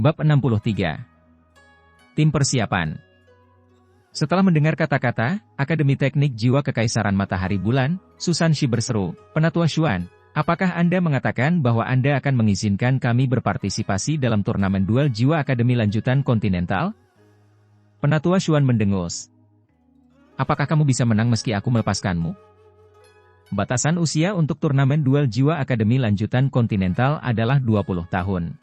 Bab 63. Tim persiapan. Setelah mendengar kata-kata, Akademi Teknik Jiwa Kekaisaran Matahari Bulan, Susan Shi berseru, "Penatua Xuan, apakah Anda mengatakan bahwa Anda akan mengizinkan kami berpartisipasi dalam turnamen duel jiwa Akademi Lanjutan Kontinental?" Penatua Xuan mendengus. "Apakah kamu bisa menang meski aku melepaskanmu?" Batasan usia untuk turnamen duel jiwa Akademi Lanjutan Kontinental adalah 20 tahun.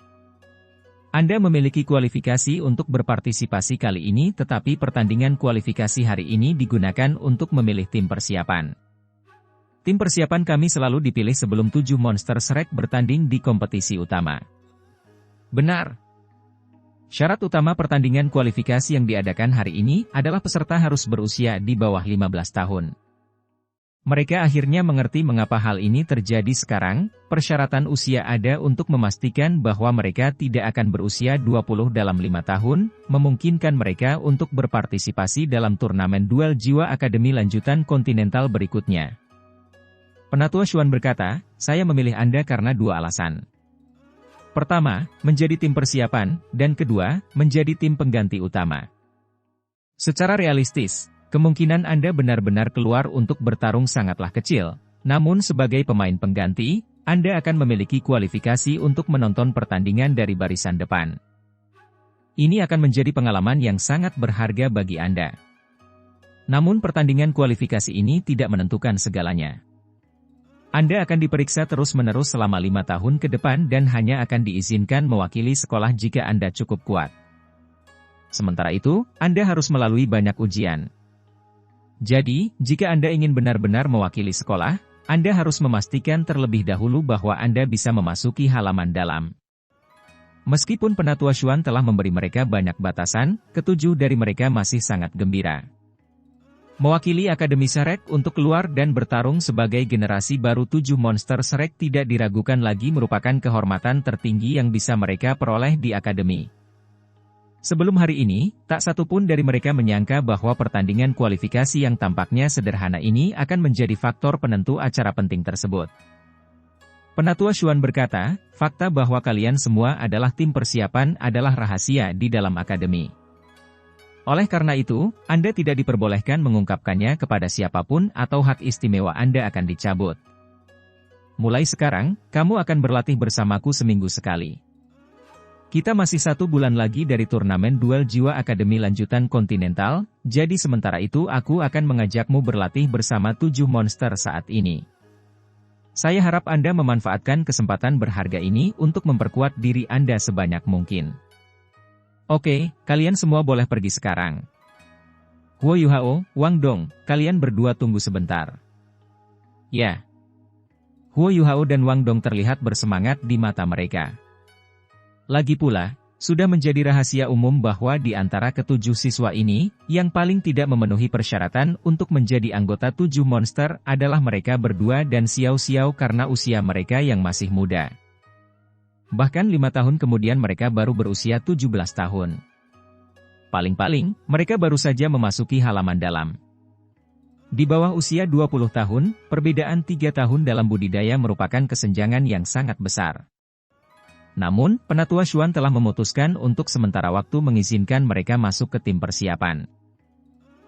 Anda memiliki kualifikasi untuk berpartisipasi kali ini, tetapi pertandingan kualifikasi hari ini digunakan untuk memilih tim persiapan. Tim persiapan kami selalu dipilih sebelum 7 monster Shrek bertanding di kompetisi utama. Benar. Syarat utama pertandingan kualifikasi yang diadakan hari ini adalah peserta harus berusia di bawah 15 tahun. Mereka akhirnya mengerti mengapa hal ini terjadi sekarang. Persyaratan usia ada untuk memastikan bahwa mereka tidak akan berusia 20 dalam 5 tahun, memungkinkan mereka untuk berpartisipasi dalam turnamen duel jiwa Akademi Lanjutan Kontinental berikutnya. Penatua Xuan berkata, "Saya memilih Anda karena 2 alasan. Pertama, menjadi tim persiapan, dan kedua, menjadi tim pengganti utama. Secara realistis, kemungkinan Anda benar-benar keluar untuk bertarung sangatlah kecil, namun sebagai pemain pengganti, Anda akan memiliki kualifikasi untuk menonton pertandingan dari barisan depan. Ini akan menjadi pengalaman yang sangat berharga bagi Anda. Namun pertandingan kualifikasi ini tidak menentukan segalanya. Anda akan diperiksa terus-menerus selama 5 tahun ke depan dan hanya akan diizinkan mewakili sekolah jika Anda cukup kuat. Sementara itu, Anda harus melalui banyak ujian. Jadi, jika Anda ingin benar-benar mewakili sekolah, Anda harus memastikan terlebih dahulu bahwa Anda bisa memasuki halaman dalam." Meskipun Penatua Xuan telah memberi mereka banyak batasan, ketujuh dari mereka masih sangat gembira. Mewakili Akademi Shrek untuk keluar dan bertarung sebagai generasi baru 7 monster Shrek tidak diragukan lagi merupakan kehormatan tertinggi yang bisa mereka peroleh di Akademi. Sebelum hari ini, tak satu pun dari mereka menyangka bahwa pertandingan kualifikasi yang tampaknya sederhana ini akan menjadi faktor penentu acara penting tersebut. Penatua Xuan berkata, "Fakta bahwa kalian semua adalah tim persiapan adalah rahasia di dalam akademi. Oleh karena itu, Anda tidak diperbolehkan mengungkapkannya kepada siapapun atau hak istimewa Anda akan dicabut. Mulai sekarang, kamu akan berlatih bersamaku seminggu sekali. Kita masih 1 bulan lagi dari turnamen duel jiwa Akademi Lanjutan Kontinental, jadi sementara itu aku akan mengajakmu berlatih bersama 7 monster saat ini. Saya harap Anda memanfaatkan kesempatan berharga ini untuk memperkuat diri Anda sebanyak mungkin. Oke, kalian semua boleh pergi sekarang. Huo Yuhao, Wang Dong, kalian berdua tunggu sebentar." Ya. Huo Yuhao dan Wang Dong terlihat bersemangat di mata mereka. Lagi pula, sudah menjadi rahasia umum bahwa di antara ketujuh siswa ini, yang paling tidak memenuhi persyaratan untuk menjadi anggota 7 monster adalah mereka berdua dan Xiao Xiao karena usia mereka yang masih muda. Bahkan 5 tahun kemudian mereka baru berusia 17 tahun. Paling-paling, mereka baru saja memasuki halaman dalam. Di bawah usia 20 tahun, perbedaan 3 tahun dalam budidaya merupakan kesenjangan yang sangat besar. Namun, Penatua Xuan telah memutuskan untuk sementara waktu mengizinkan mereka masuk ke tim persiapan.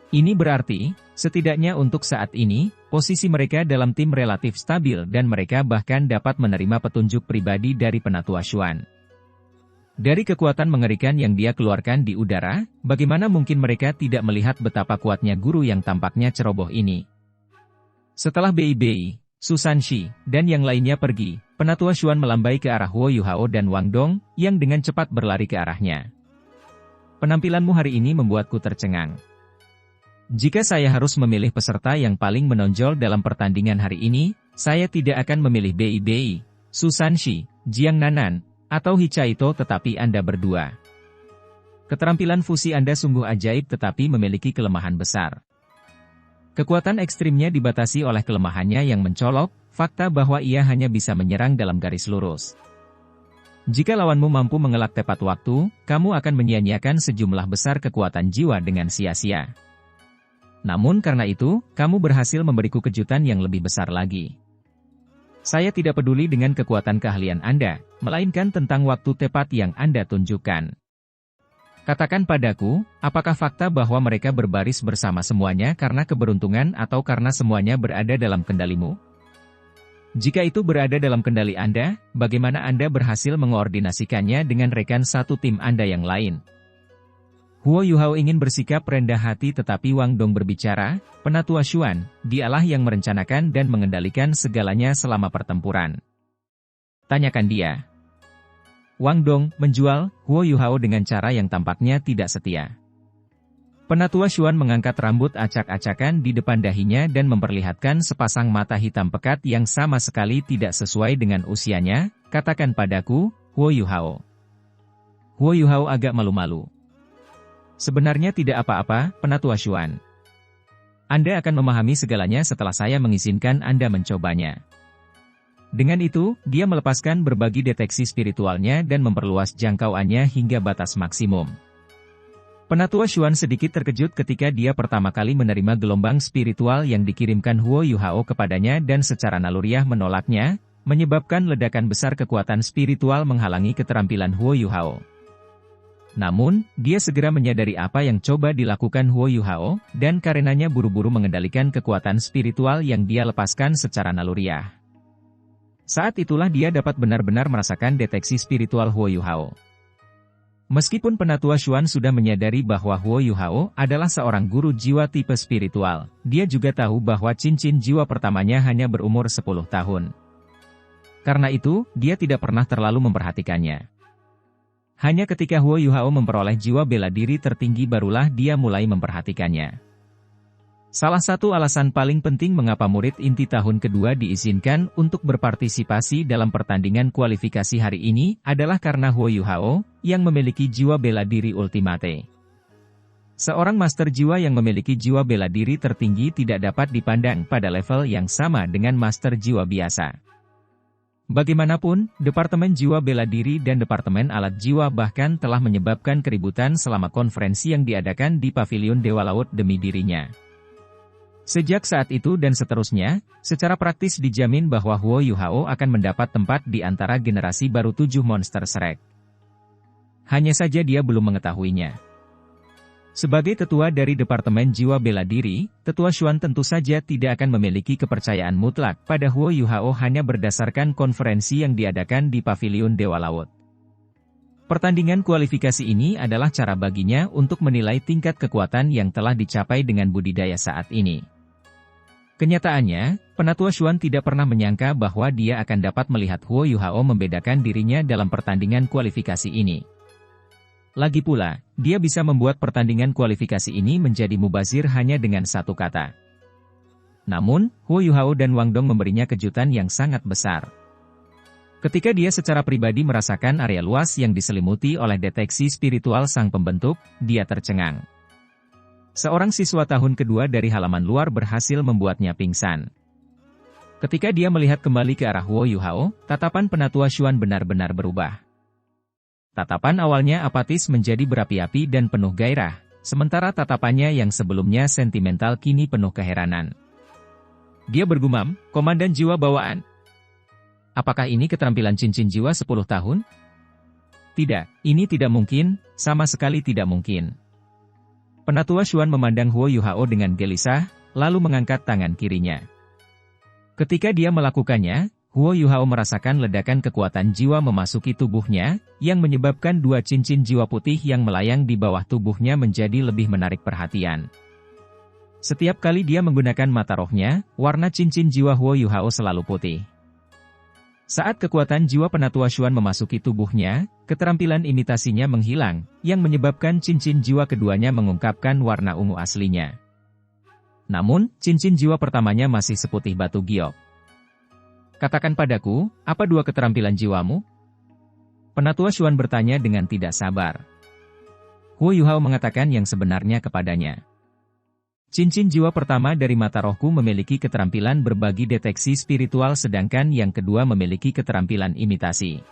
Ini berarti, setidaknya untuk saat ini, posisi mereka dalam tim relatif stabil dan mereka bahkan dapat menerima petunjuk pribadi dari Penatua Xuan. Dari kekuatan mengerikan yang dia keluarkan di udara, bagaimana mungkin mereka tidak melihat betapa kuatnya guru yang tampaknya ceroboh ini? Setelah Bei, Susan Shi, dan yang lainnya pergi, Penatua Xuan melambai ke arah Huo Yuhao dan Wang Dong, yang dengan cepat berlari ke arahnya. "Penampilanmu hari ini membuatku tercengang. Jika saya harus memilih peserta yang paling menonjol dalam pertandingan hari ini, saya tidak akan memilih Bei, Susan Shi, Jiang Nanan, atau Hichaito tetapi Anda berdua. Keterampilan fusi Anda sungguh ajaib tetapi memiliki kelemahan besar. Kekuatan ekstrimnya dibatasi oleh kelemahannya yang mencolok, fakta bahwa ia hanya bisa menyerang dalam garis lurus. Jika lawanmu mampu mengelak tepat waktu, kamu akan menyia-nyiakan sejumlah besar kekuatan jiwa dengan sia-sia. Namun karena itu, kamu berhasil memberiku kejutan yang lebih besar lagi. Saya tidak peduli dengan kekuatan keahlian Anda, melainkan tentang waktu tepat yang Anda tunjukkan. Katakan padaku, apakah fakta bahwa mereka berbaris bersama semuanya karena keberuntungan atau karena semuanya berada dalam kendalimu? Jika itu berada dalam kendali Anda, bagaimana Anda berhasil mengoordinasikannya dengan rekan satu tim Anda yang lain? Huo Yuhao ingin bersikap rendah hati tetapi Wang Dong berbicara, Penatua Xuan, dialah yang merencanakan dan mengendalikan segalanya selama pertempuran. Tanyakan dia. Wang Dong menjual Huo Yuhao dengan cara yang tampaknya tidak setia. Penatua Xuan mengangkat rambut acak-acakan di depan dahinya dan memperlihatkan sepasang mata hitam pekat yang sama sekali tidak sesuai dengan usianya. Katakan padaku, Huo Yuhao. Huo Yuhao agak malu-malu. Sebenarnya tidak apa-apa, Penatua Xuan. Anda akan memahami segalanya setelah saya mengizinkan Anda mencobanya. Dengan itu, dia melepaskan berbagi deteksi spiritualnya dan memperluas jangkauannya hingga batas maksimum. Penatua Xuan sedikit terkejut ketika dia pertama kali menerima gelombang spiritual yang dikirimkan Huo Yuhao kepadanya dan secara naluriah menolaknya, menyebabkan ledakan besar kekuatan spiritual menghalangi keterampilan Huo Yuhao. Namun, dia segera menyadari apa yang coba dilakukan Huo Yuhao, dan karenanya buru-buru mengendalikan kekuatan spiritual yang dia lepaskan secara naluriah. Saat itulah dia dapat benar-benar merasakan deteksi spiritual Huo Yuhao. Meskipun Penatua Xuan sudah menyadari bahwa Huo Yuhao adalah seorang guru jiwa tipe spiritual, dia juga tahu bahwa cincin jiwa pertamanya hanya berumur 10 tahun. Karena itu, dia tidak pernah terlalu memperhatikannya. Hanya ketika Huo Yuhao memperoleh jiwa bela diri tertinggi barulah dia mulai memperhatikannya. Salah satu alasan paling penting mengapa murid inti tahun kedua diizinkan untuk berpartisipasi dalam pertandingan kualifikasi hari ini adalah karena Huo Yuhao, yang memiliki jiwa bela diri ultimate. Seorang master jiwa yang memiliki jiwa bela diri tertinggi tidak dapat dipandang pada level yang sama dengan master jiwa biasa. Bagaimanapun, Departemen Jiwa Bela Diri dan Departemen Alat Jiwa bahkan telah menyebabkan keributan selama konferensi yang diadakan di Pavilion Dewa Laut demi dirinya. Sejak saat itu dan seterusnya, secara praktis dijamin bahwa Huo Yuhao akan mendapat tempat di antara generasi baru 7 monster Shrek. Hanya saja dia belum mengetahuinya. Sebagai tetua dari Departemen Jiwa Bela Diri, Tetua Xuan tentu saja tidak akan memiliki kepercayaan mutlak pada Huo Yuhao hanya berdasarkan konferensi yang diadakan di Pavilion Dewa Laut. Pertandingan kualifikasi ini adalah cara baginya untuk menilai tingkat kekuatan yang telah dicapai dengan budidaya saat ini. Kenyataannya, Penatua Xuan tidak pernah menyangka bahwa dia akan dapat melihat Huo Yuhao membedakan dirinya dalam pertandingan kualifikasi ini. Lagi pula, dia bisa membuat pertandingan kualifikasi ini menjadi mubazir hanya dengan satu kata. Namun, Huo Yuhao dan Wang Dong memberinya kejutan yang sangat besar. Ketika dia secara pribadi merasakan area luas yang diselimuti oleh deteksi spiritual sang pembentuk, dia tercengang. Seorang siswa tahun kedua dari halaman luar berhasil membuatnya pingsan. Ketika dia melihat kembali ke arah Huo Yuhao, tatapan Penatua Xuan benar-benar berubah. Tatapan awalnya apatis menjadi berapi-api dan penuh gairah, sementara tatapannya yang sebelumnya sentimental kini penuh keheranan. Dia bergumam, Komandan Jiwa Bawaan. Apakah ini keterampilan cincin jiwa 10 tahun? Tidak, ini tidak mungkin, sama sekali tidak mungkin. Penatua Xuan memandang Huo Yuhao dengan gelisah, lalu mengangkat tangan kirinya. Ketika dia melakukannya, Huo Yuhao merasakan ledakan kekuatan jiwa memasuki tubuhnya, yang menyebabkan 2 cincin jiwa putih yang melayang di bawah tubuhnya menjadi lebih menarik perhatian. Setiap kali dia menggunakan mata rohnya, warna cincin jiwa Huo Yuhao selalu putih. Saat kekuatan jiwa Penatua Xuan memasuki tubuhnya, keterampilan imitasinya menghilang, yang menyebabkan cincin jiwa keduanya mengungkapkan warna ungu aslinya. Namun, cincin jiwa pertamanya masih seputih batu giok. Katakan padaku, apa 2 keterampilan jiwamu? Penatua Xuan bertanya dengan tidak sabar. Huo Yuhao mengatakan yang sebenarnya kepadanya. Cincin jiwa pertama dari mata rohku memiliki keterampilan berbagi deteksi spiritual sedangkan yang kedua memiliki keterampilan imitasi.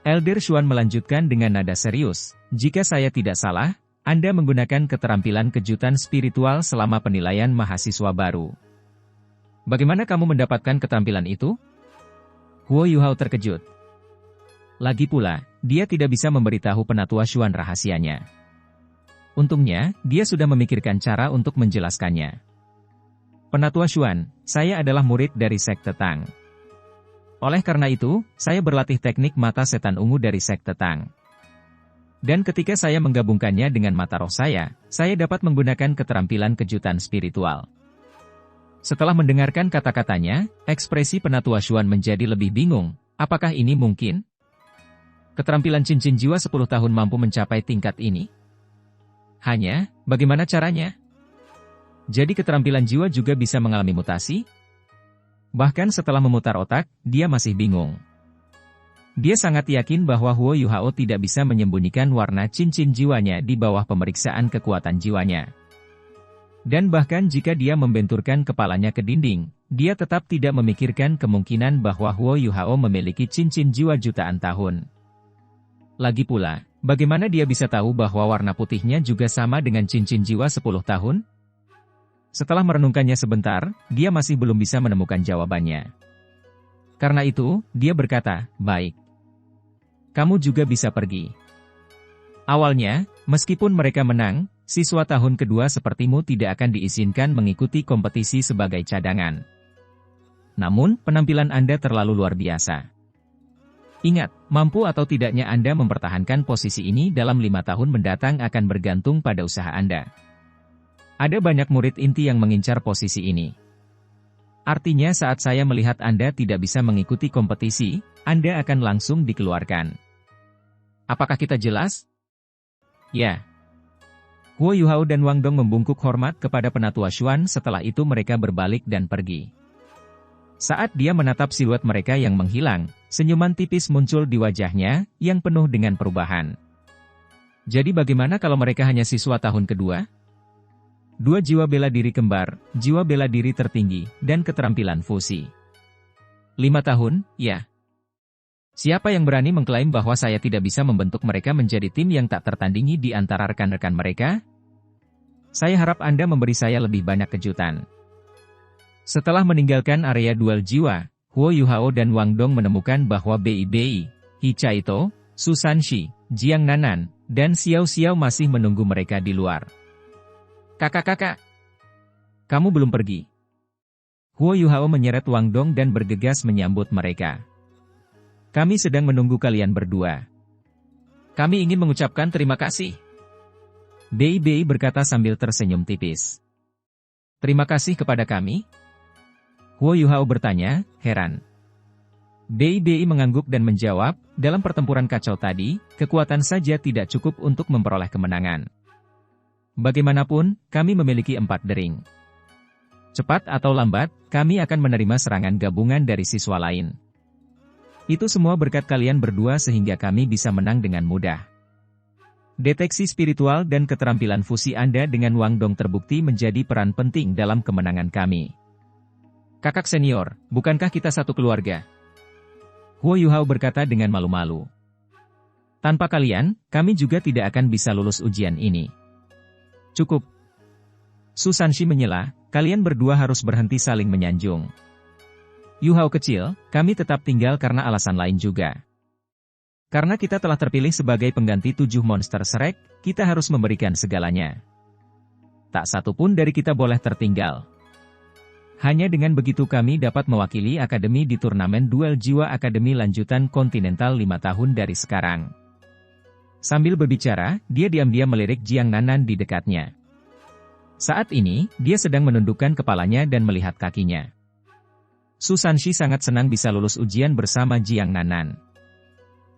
Elder Xuan melanjutkan dengan nada serius, jika saya tidak salah, Anda menggunakan keterampilan kejutan spiritual selama penilaian mahasiswa baru. Bagaimana kamu mendapatkan keterampilan itu? Huo Yuhao terkejut. Lagi pula, dia tidak bisa memberitahu Penatua Xuan rahasianya. Untungnya, dia sudah memikirkan cara untuk menjelaskannya. Penatua Xuan, saya adalah murid dari Sekte Tang. Oleh karena itu, saya berlatih teknik mata setan ungu dari Sekte Tang. Dan ketika saya menggabungkannya dengan mata roh saya dapat menggunakan keterampilan kejutan spiritual. Setelah mendengarkan kata-katanya, ekspresi Penatua Xuan menjadi lebih bingung. Apakah ini mungkin? Keterampilan cincin jiwa 10 tahun mampu mencapai tingkat ini? Hanya, bagaimana caranya? Jadi keterampilan jiwa juga bisa mengalami mutasi? Bahkan setelah memutar otak, dia masih bingung. Dia sangat yakin bahwa Huo Yuhao tidak bisa menyembunyikan warna cincin jiwanya di bawah pemeriksaan kekuatan jiwanya. Dan bahkan jika dia membenturkan kepalanya ke dinding, dia tetap tidak memikirkan kemungkinan bahwa Huo Yuhao memiliki cincin jiwa jutaan tahun. Lagi pula, bagaimana dia bisa tahu bahwa warna putihnya juga sama dengan cincin jiwa 10 tahun? Setelah merenungkannya sebentar, dia masih belum bisa menemukan jawabannya. Karena itu, dia berkata, "Baik. Kamu juga bisa pergi." Awalnya, meskipun mereka menang, siswa tahun kedua sepertimu tidak akan diizinkan mengikuti kompetisi sebagai cadangan. Namun, penampilan Anda terlalu luar biasa. Ingat, mampu atau tidaknya Anda mempertahankan posisi ini dalam 5 tahun mendatang akan bergantung pada usaha Anda. Ada banyak murid inti yang mengincar posisi ini. Artinya saat saya melihat Anda tidak bisa mengikuti kompetisi, Anda akan langsung dikeluarkan. Apakah kita jelas? Ya. Huo Yuhao dan Wang Dong membungkuk hormat kepada Penatua Xuan, setelah itu mereka berbalik dan pergi. Saat dia menatap siluet mereka yang menghilang, senyuman tipis muncul di wajahnya, yang penuh dengan perubahan. Jadi bagaimana kalau mereka hanya siswa tahun kedua? 2 jiwa bela diri kembar, jiwa bela diri tertinggi, dan keterampilan fusi. 5 tahun, ya. Siapa yang berani mengklaim bahwa saya tidak bisa membentuk mereka menjadi tim yang tak tertandingi di antara rekan-rekan mereka? Saya harap Anda memberi saya lebih banyak kejutan. Setelah meninggalkan area duel jiwa, Huo Yuhao dan Wang Dong menemukan bahwa Bei, He Chaito, Su Sanshi, Jiang Nanan, dan Xiao Xiao masih menunggu mereka di luar. "Kakak-kakak, kamu belum pergi." Huo Yuhao menyeret Wang Dong dan bergegas menyambut mereka. "Kami sedang menunggu kalian berdua. Kami ingin mengucapkan terima kasih." Bei berkata sambil tersenyum tipis. "Terima kasih kepada kami?" Huo Yuhao bertanya, heran. Bei mengangguk dan menjawab, "Dalam pertempuran kacau tadi, kekuatan saja tidak cukup untuk memperoleh kemenangan. Bagaimanapun, kami memiliki 4 dering. Cepat atau lambat, kami akan menerima serangan gabungan dari siswa lain. Itu semua berkat kalian berdua sehingga kami bisa menang dengan mudah. Deteksi spiritual dan keterampilan fusi Anda dengan Wang Dong terbukti menjadi peran penting dalam kemenangan kami. Kakak senior, bukankah kita satu keluarga?" Huo Yuhao berkata dengan malu-malu. "Tanpa kalian, kami juga tidak akan bisa lulus ujian ini." "Cukup." Su Sanshi menyela, "Kalian berdua harus berhenti saling menyanjung. Yuhao kecil, kami tetap tinggal karena alasan lain juga. Karena kita telah terpilih sebagai pengganti 7 monster Shrek, kita harus memberikan segalanya. Tak satu pun dari kita boleh tertinggal. Hanya dengan begitu kami dapat mewakili Akademi di turnamen duel jiwa Akademi lanjutan kontinental 5 tahun dari sekarang." Sambil berbicara, dia diam-diam melirik Jiang Nanan di dekatnya. Saat ini, dia sedang menundukkan kepalanya dan melihat kakinya. Su Sanshi sangat senang bisa lulus ujian bersama Jiang Nanan.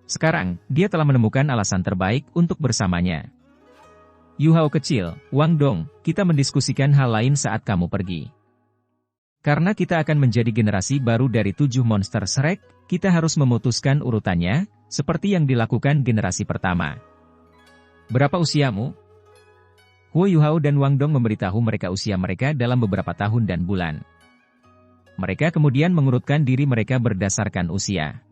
Sekarang, dia telah menemukan alasan terbaik untuk bersamanya. "Yuhao kecil, Wang Dong, kita mendiskusikan hal lain saat kamu pergi. Karena kita akan menjadi generasi baru dari 7 monster Shrek, kita harus memutuskan urutannya, seperti yang dilakukan generasi pertama. Berapa usiamu?" Huo Yuhao dan Wang Dong memberitahu mereka usia mereka dalam beberapa tahun dan bulan. Mereka kemudian mengurutkan diri mereka berdasarkan usia.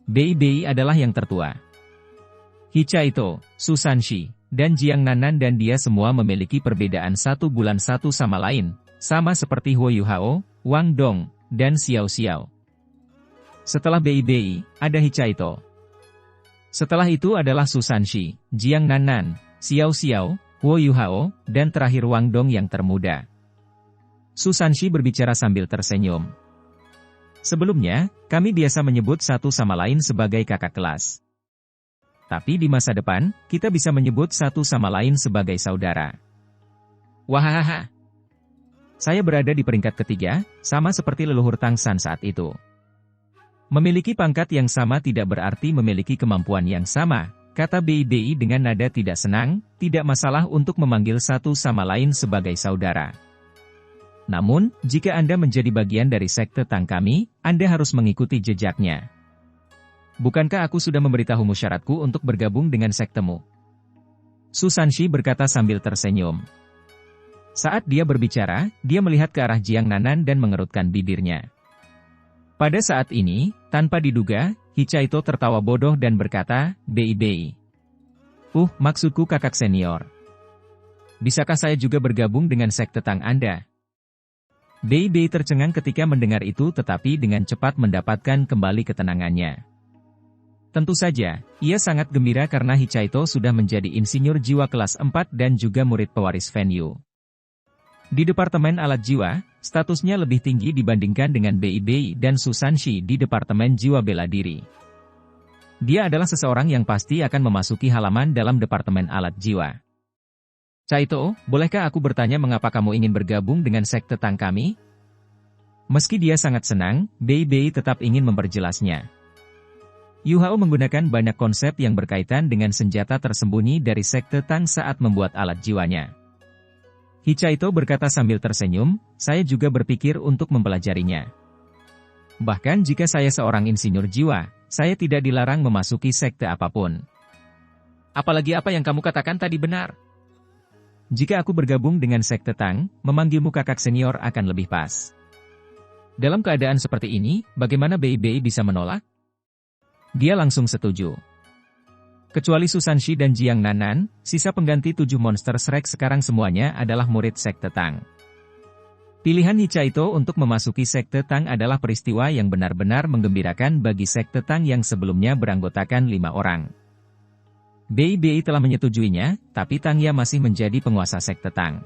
Bei adalah yang tertua. He Chaito, Su Sanshi, dan Jiang Nanan dan dia semua memiliki perbedaan 1 bulan satu sama lain, sama seperti Huo Yuhao, Wang Dong, dan Xiao Xiao. Setelah Bei, ada Hichaito. Setelah itu adalah Susanshi, Jiang Nanan, Xiao Xiao, Huo Yuhao, dan terakhir Wang Dong yang termuda. Susanshi berbicara sambil tersenyum. Sebelumnya, kami biasa menyebut satu sama lain sebagai kakak kelas. Tapi di masa depan, kita bisa menyebut satu sama lain sebagai saudara. Wahahaha. Saya berada di peringkat ketiga, sama seperti leluhur Tang San saat itu. Memiliki pangkat yang sama tidak berarti memiliki kemampuan yang sama, kata Bei dengan nada tidak senang, tidak masalah untuk memanggil satu sama lain sebagai saudara. Namun, jika Anda menjadi bagian dari sekte Tang kami, Anda harus mengikuti jejaknya. Bukankah aku sudah memberitahumu syaratku untuk bergabung dengan sektemu? Susanshi berkata sambil tersenyum. Saat dia berbicara, dia melihat ke arah Jiang Nanan dan mengerutkan bibirnya. Pada saat ini, tanpa diduga, Hichaito tertawa bodoh dan berkata, Bei. Maksudku kakak senior. Bisakah saya juga bergabung dengan sekte Tang Anda? Bei tercengang ketika mendengar itu tetapi dengan cepat mendapatkan kembali ketenangannya. Tentu saja, ia sangat gembira karena Hichaito sudah menjadi insinyur jiwa kelas 4 dan juga murid pewaris Fenyu. Di Departemen Alat Jiwa, statusnya lebih tinggi dibandingkan dengan Bei dan Susanshi di Departemen Jiwa Bela Diri. Dia adalah seseorang yang pasti akan memasuki halaman dalam Departemen Alat Jiwa. Chaito, bolehkah aku bertanya mengapa kamu ingin bergabung dengan sekte Tang kami? Meski dia sangat senang, Bei tetap ingin memperjelasnya. Yuhao menggunakan banyak konsep yang berkaitan dengan senjata tersembunyi dari sekte Tang saat membuat alat jiwanya. Hichaito berkata sambil tersenyum, saya juga berpikir untuk mempelajarinya. Bahkan jika saya seorang insinyur jiwa, saya tidak dilarang memasuki sekte apapun. Apalagi apa yang kamu katakan tadi benar. Jika aku bergabung dengan sekte Tang, memanggilmu kakak senior akan lebih pas. Dalam keadaan seperti ini, bagaimana Bei bisa menolak? Dia langsung setuju. Kecuali Susanshi dan Jiang Nanan, sisa pengganti 7 monster Shrek sekarang semuanya adalah murid sekte Tang. Pilihan Hichaito untuk memasuki sekte Tang adalah peristiwa yang benar-benar menggembirakan bagi sekte Tang yang sebelumnya beranggotakan 5 orang. Bei telah menyetujuinya, tapi Tangya masih menjadi penguasa sekte Tang.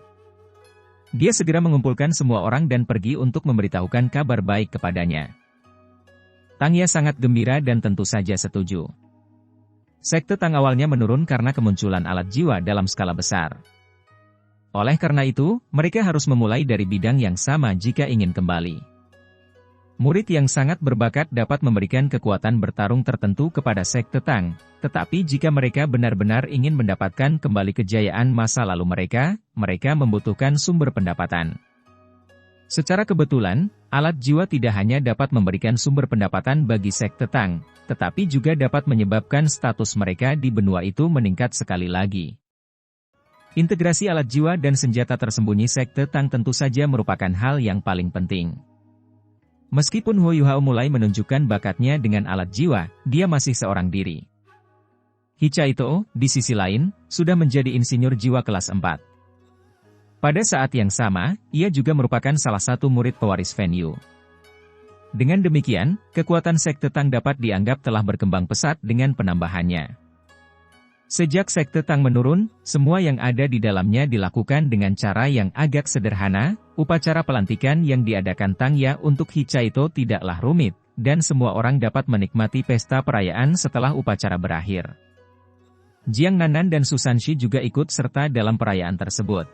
Dia segera mengumpulkan semua orang dan pergi untuk memberitahukan kabar baik kepadanya. Tangya sangat gembira dan tentu saja setuju. Sekte Tang awalnya menurun karena kemunculan alat jiwa dalam skala besar. Oleh karena itu, mereka harus memulai dari bidang yang sama jika ingin kembali. Murid yang sangat berbakat dapat memberikan kekuatan bertarung tertentu kepada sekte Tang, tetapi jika mereka benar-benar ingin mendapatkan kembali kejayaan masa lalu mereka membutuhkan sumber pendapatan. Secara kebetulan, alat jiwa tidak hanya dapat memberikan sumber pendapatan bagi sekte Tang, tetapi juga dapat menyebabkan status mereka di benua itu meningkat sekali lagi. Integrasi alat jiwa dan senjata tersembunyi sekte Tang tentu saja merupakan hal yang paling penting. Meskipun Huo Yuhao mulai menunjukkan bakatnya dengan alat jiwa, dia masih seorang diri. Hichaito, di sisi lain, sudah menjadi insinyur jiwa kelas 4. Pada saat yang sama, ia juga merupakan salah satu murid pewaris Fenyu. Dengan demikian, kekuatan sekte Tang dapat dianggap telah berkembang pesat dengan penambahannya. Sejak sekte Tang menurun, semua yang ada di dalamnya dilakukan dengan cara yang agak sederhana, upacara pelantikan yang diadakan Tangya untuk Hichaito tidaklah rumit, dan semua orang dapat menikmati pesta perayaan setelah upacara berakhir. Jiang Nanan dan Susanshi juga ikut serta dalam perayaan tersebut.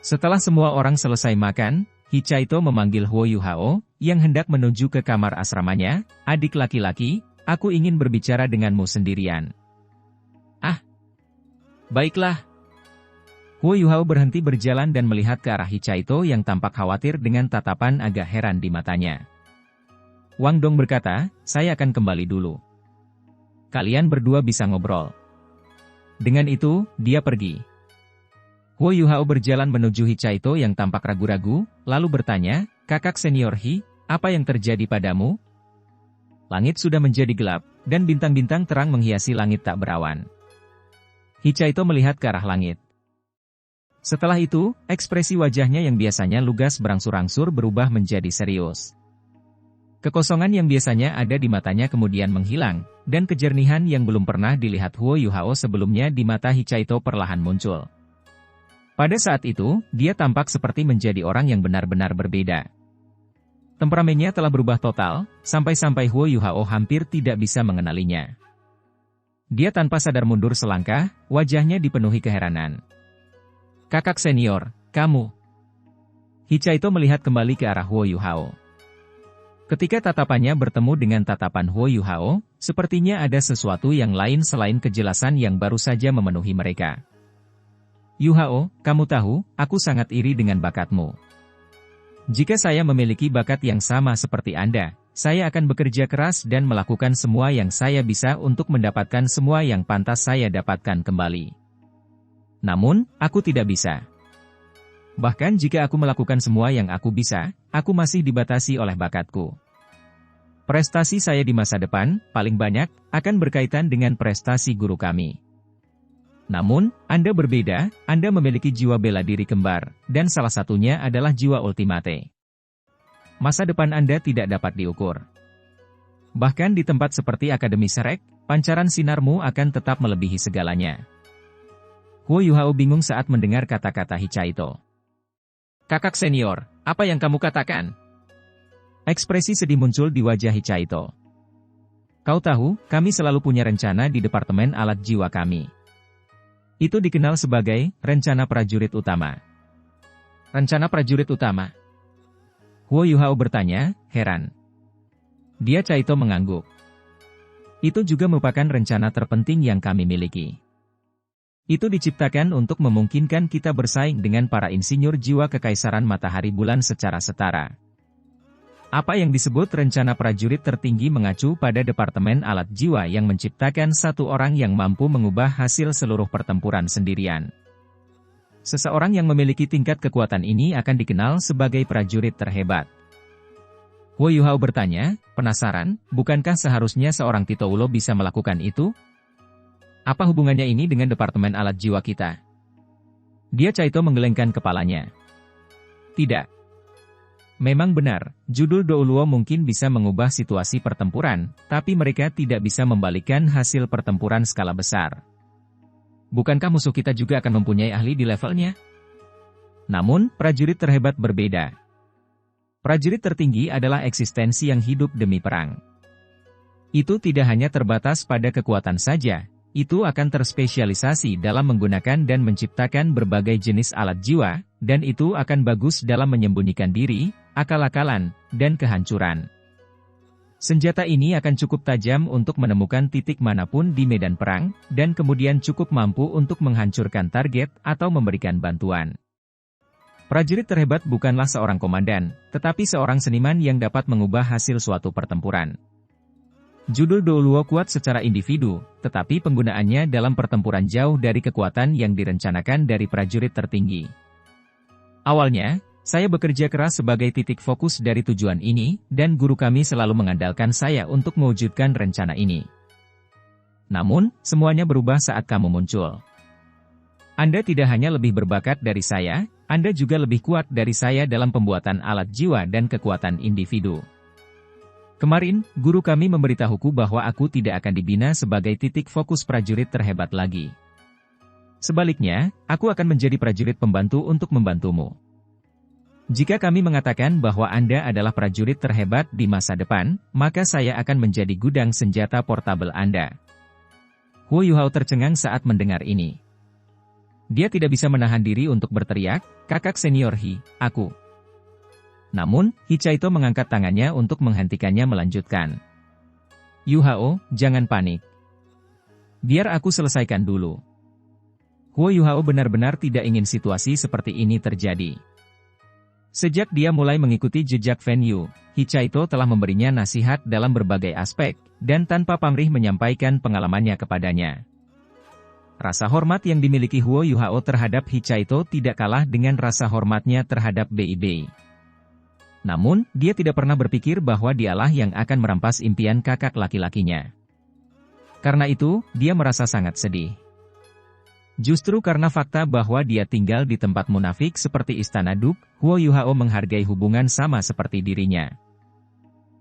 Setelah semua orang selesai makan, Hichaito memanggil Huo Yuhao, yang hendak menuju ke kamar asramanya, adik laki-laki, aku ingin berbicara denganmu sendirian. Ah, baiklah. Huo Yuhao berhenti berjalan dan melihat ke arah Hichaito yang tampak khawatir dengan tatapan agak heran di matanya. Wang Dong berkata, saya akan kembali dulu. Kalian berdua bisa ngobrol. Dengan itu, dia pergi. Huo Yuhao berjalan menuju Hichaito yang tampak ragu-ragu, lalu bertanya, kakak senior Hi, apa yang terjadi padamu? Langit sudah menjadi gelap, dan bintang-bintang terang menghiasi langit tak berawan. Hichaito melihat ke arah langit. Setelah itu, ekspresi wajahnya yang biasanya lugas berangsur-angsur berubah menjadi serius. Kekosongan yang biasanya ada di matanya kemudian menghilang, dan kejernihan yang belum pernah dilihat Huo Yuhao sebelumnya di mata Hichaito perlahan muncul. Pada saat itu, dia tampak seperti menjadi orang yang benar-benar berbeda. Temperamennya telah berubah total, sampai-sampai Huo Yuhao hampir tidak bisa mengenalinya. Dia tanpa sadar mundur selangkah, wajahnya dipenuhi keheranan. "Kakak senior, kamu." Hichaito melihat kembali ke arah Huo Yuhao. Ketika tatapannya bertemu dengan tatapan Huo Yuhao, sepertinya ada sesuatu yang lain selain kejelasan yang baru saja memenuhi mereka. "Yuhao, kamu tahu, aku sangat iri dengan bakatmu. Jika saya memiliki bakat yang sama seperti Anda, saya akan bekerja keras dan melakukan semua yang saya bisa untuk mendapatkan semua yang pantas saya dapatkan kembali. Namun, aku tidak bisa. Bahkan jika aku melakukan semua yang aku bisa, aku masih dibatasi oleh bakatku. Prestasi saya di masa depan, paling banyak, akan berkaitan dengan prestasi guru kami. Namun, Anda berbeda, Anda memiliki jiwa bela diri kembar, dan salah satunya adalah jiwa ultimate. Masa depan Anda tidak dapat diukur. Bahkan di tempat seperti Akademi Shrek, pancaran sinarmu akan tetap melebihi segalanya." Huo Yuhao bingung saat mendengar kata-kata Hichaito. "Kakak senior, apa yang kamu katakan?" Ekspresi sedih muncul di wajah Hichaito. "Kau tahu, kami selalu punya rencana di Departemen Alat Jiwa kami. Itu dikenal sebagai rencana prajurit utama." "Rencana prajurit utama?" Huo Yuhao bertanya, heran. Dia Chaito mengangguk. "Itu juga merupakan rencana terpenting yang kami miliki. Itu diciptakan untuk memungkinkan kita bersaing dengan para insinyur jiwa kekaisaran matahari bulan secara setara. Apa yang disebut rencana prajurit tertinggi mengacu pada Departemen Alat Jiwa yang menciptakan satu orang yang mampu mengubah hasil seluruh pertempuran sendirian. Seseorang yang memiliki tingkat kekuatan ini akan dikenal sebagai prajurit terhebat." Huo Yuhao bertanya, penasaran, bukankah seharusnya seorang Tito Ulo bisa melakukan itu? Apa hubungannya ini dengan Departemen Alat Jiwa kita? Dia Chaito menggelengkan kepalanya. "Tidak. Memang benar, judul Douluo mungkin bisa mengubah situasi pertempuran, tapi mereka tidak bisa membalikkan hasil pertempuran skala besar. Bukankah musuh kita juga akan mempunyai ahli di levelnya? Namun, prajurit terhebat berbeda. Prajurit tertinggi adalah eksistensi yang hidup demi perang. Itu tidak hanya terbatas pada kekuatan saja, itu akan terspesialisasi dalam menggunakan dan menciptakan berbagai jenis alat jiwa, dan itu akan bagus dalam menyembunyikan diri, akal-akalan, dan kehancuran. Senjata ini akan cukup tajam untuk menemukan titik manapun di medan perang, dan kemudian cukup mampu untuk menghancurkan target atau memberikan bantuan. Prajurit terhebat bukanlah seorang komandan, tetapi seorang seniman yang dapat mengubah hasil suatu pertempuran. Judul Douluo kuat secara individu, tetapi penggunaannya dalam pertempuran jauh dari kekuatan yang direncanakan dari prajurit tertinggi. Awalnya, saya bekerja keras sebagai titik fokus dari tujuan ini, dan guru kami selalu mengandalkan saya untuk mewujudkan rencana ini. Namun, semuanya berubah saat kamu muncul. Anda tidak hanya lebih berbakat dari saya, Anda juga lebih kuat dari saya dalam pembuatan alat jiwa dan kekuatan individu. Kemarin, guru kami memberitahuku bahwa aku tidak akan dibina sebagai titik fokus prajurit terhebat lagi. Sebaliknya, aku akan menjadi prajurit pembantu untuk membantumu. Jika kami mengatakan bahwa Anda adalah prajurit terhebat di masa depan, maka saya akan menjadi gudang senjata portabel Anda." Huo Yuhao tercengang saat mendengar ini. Dia tidak bisa menahan diri untuk berteriak, "Kakak senior aku." Namun, Hichaito mengangkat tangannya untuk menghentikannya melanjutkan. "Yuhao, jangan panik. Biar aku selesaikan dulu." Huo Yuhao benar-benar tidak ingin situasi seperti ini terjadi. Sejak dia mulai mengikuti jejak Fen Yu, Hichaito telah memberinya nasihat dalam berbagai aspek, dan tanpa pamrih menyampaikan pengalamannya kepadanya. Rasa hormat yang dimiliki Huo Yuhao terhadap Hichaito tidak kalah dengan rasa hormatnya terhadap BIB. Namun, dia tidak pernah berpikir bahwa dialah yang akan merampas impian kakak laki-lakinya. Karena itu, dia merasa sangat sedih. Justru karena fakta bahwa dia tinggal di tempat munafik seperti Istana Duk, Huo Yuhao menghargai hubungan sama seperti dirinya.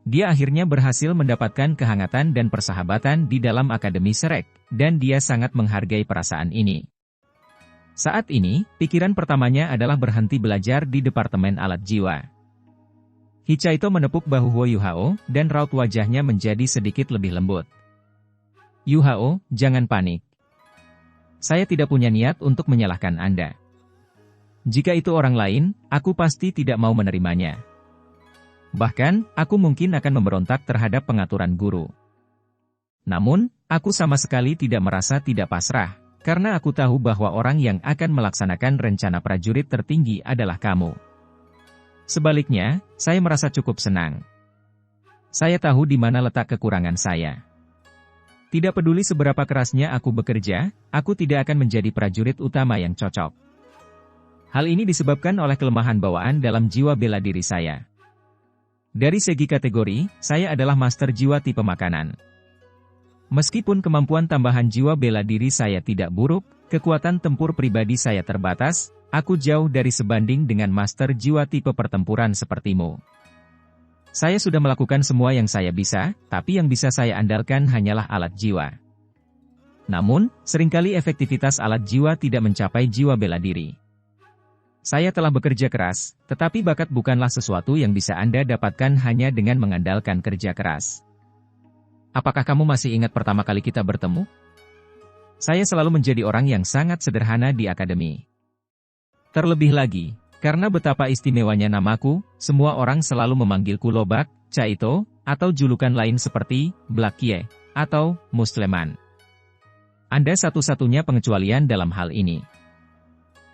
dia akhirnya berhasil mendapatkan kehangatan dan persahabatan di dalam Akademi Shrek, dan dia sangat menghargai perasaan ini. Saat ini, pikiran pertamanya adalah berhenti belajar di Departemen Alat Jiwa. Hichaito menepuk bahu Huo Yuhao, dan raut wajahnya menjadi sedikit lebih lembut. Yuhao, jangan panik. Saya tidak punya niat untuk menyalahkan Anda. Jika itu orang lain, aku pasti tidak mau menerimanya. Bahkan, aku mungkin akan memberontak terhadap pengaturan guru. Namun, aku sama sekali tidak merasa tidak pasrah, karena aku tahu bahwa orang yang akan melaksanakan rencana prajurit tertinggi adalah kamu. Sebaliknya, saya merasa cukup senang. Saya tahu di mana letak kekurangan saya. Tidak peduli seberapa kerasnya aku bekerja, aku tidak akan menjadi prajurit utama yang cocok. Hal ini disebabkan oleh kelemahan bawaan dalam jiwa bela diri saya. Dari segi kategori, saya adalah master jiwa tipe makanan. Meskipun kemampuan tambahan jiwa bela diri saya tidak buruk, kekuatan tempur pribadi saya terbatas, aku jauh dari sebanding dengan master jiwa tipe pertempuran sepertimu. Saya sudah melakukan semua yang saya bisa, tapi yang bisa saya andalkan hanyalah alat jiwa. Namun, seringkali efektivitas alat jiwa tidak mencapai jiwa bela diri. Saya telah bekerja keras, tetapi bakat bukanlah sesuatu yang bisa Anda dapatkan hanya dengan mengandalkan kerja keras. Apakah kamu masih ingat pertama kali kita bertemu? Saya selalu menjadi orang yang sangat sederhana di akademi. Terlebih lagi, karena betapa istimewanya namaku, semua orang selalu memanggilku Lobak, Chaito, atau julukan lain seperti Black Ye, atau Musleman. Anda satu-satunya pengecualian dalam hal ini.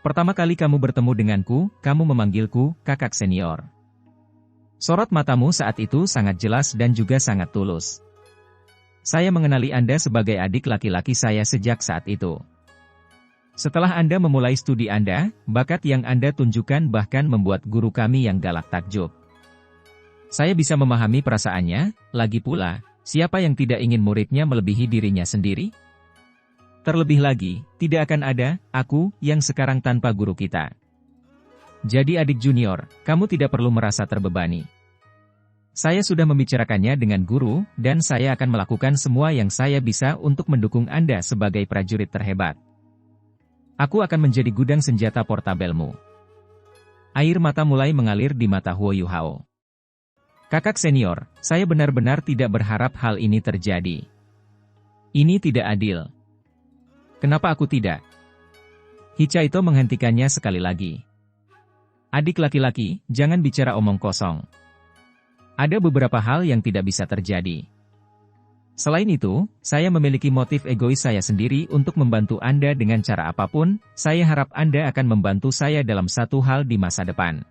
Pertama kali kamu bertemu denganku, kamu memanggilku kakak senior. Sorot matamu saat itu sangat jelas dan juga sangat tulus. Saya mengenali Anda sebagai adik laki-laki saya sejak saat itu. Setelah Anda memulai studi Anda, bakat yang Anda tunjukkan bahkan membuat guru kami yang galak takjub. Saya bisa memahami perasaannya, lagi pula, siapa yang tidak ingin muridnya melebihi dirinya sendiri? Terlebih lagi, tidak akan ada, aku, yang sekarang tanpa guru kita. Jadi adik junior, kamu tidak perlu merasa terbebani. Saya sudah membicarakannya dengan guru, dan saya akan melakukan semua yang saya bisa untuk mendukung Anda sebagai prajurit terhebat. Aku akan menjadi gudang senjata portabelmu. Air mata mulai mengalir di mata Huo Yuhao. Kakak senior, saya benar-benar tidak berharap hal ini terjadi. Ini tidak adil. Kenapa aku tidak? Hichaito menghentikannya sekali lagi. Adik laki-laki, jangan bicara omong kosong. Ada beberapa hal yang tidak bisa terjadi. Selain itu, saya memiliki motif egois saya sendiri untuk membantu Anda dengan cara apapun, saya harap Anda akan membantu saya dalam satu hal di masa depan.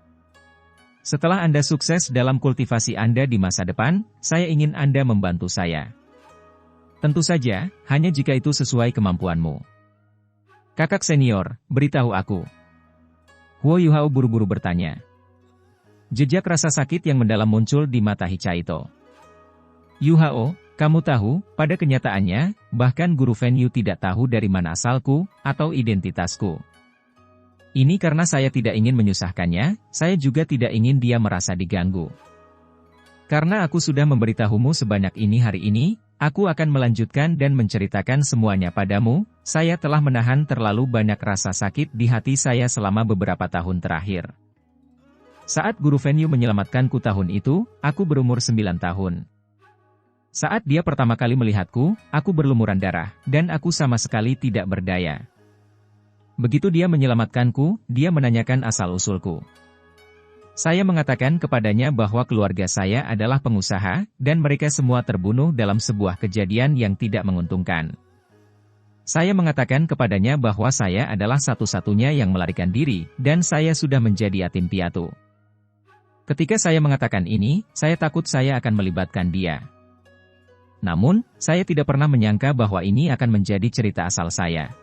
Setelah Anda sukses dalam kultivasi Anda di masa depan, saya ingin Anda membantu saya. Tentu saja, hanya jika itu sesuai kemampuanmu. Kakak senior, beritahu aku. Huo Yuhao buru-buru bertanya. Jejak rasa sakit yang mendalam muncul di mata Hichaito. Yuhao, kamu tahu, pada kenyataannya, bahkan guru Fenyu tidak tahu dari mana asalku, atau identitasku. Ini karena saya tidak ingin menyusahkannya, saya juga tidak ingin dia merasa diganggu. Karena aku sudah memberitahumu sebanyak ini hari ini, aku akan melanjutkan dan menceritakan semuanya padamu, saya telah menahan terlalu banyak rasa sakit di hati saya selama beberapa tahun terakhir. Saat guru Fenyu menyelamatkanku tahun itu, aku berumur 9 tahun. Saat dia pertama kali melihatku, aku berlumuran darah, dan aku sama sekali tidak berdaya. Begitu dia menyelamatkanku, dia menanyakan asal-usulku. Saya mengatakan kepadanya bahwa keluarga saya adalah pengusaha, dan mereka semua terbunuh dalam sebuah kejadian yang tidak menguntungkan. Saya mengatakan kepadanya bahwa saya adalah satu-satunya yang melarikan diri, dan saya sudah menjadi yatim piatu. Ketika saya mengatakan ini, saya takut saya akan melibatkan dia. Namun, saya tidak pernah menyangka bahwa ini akan menjadi cerita asal saya.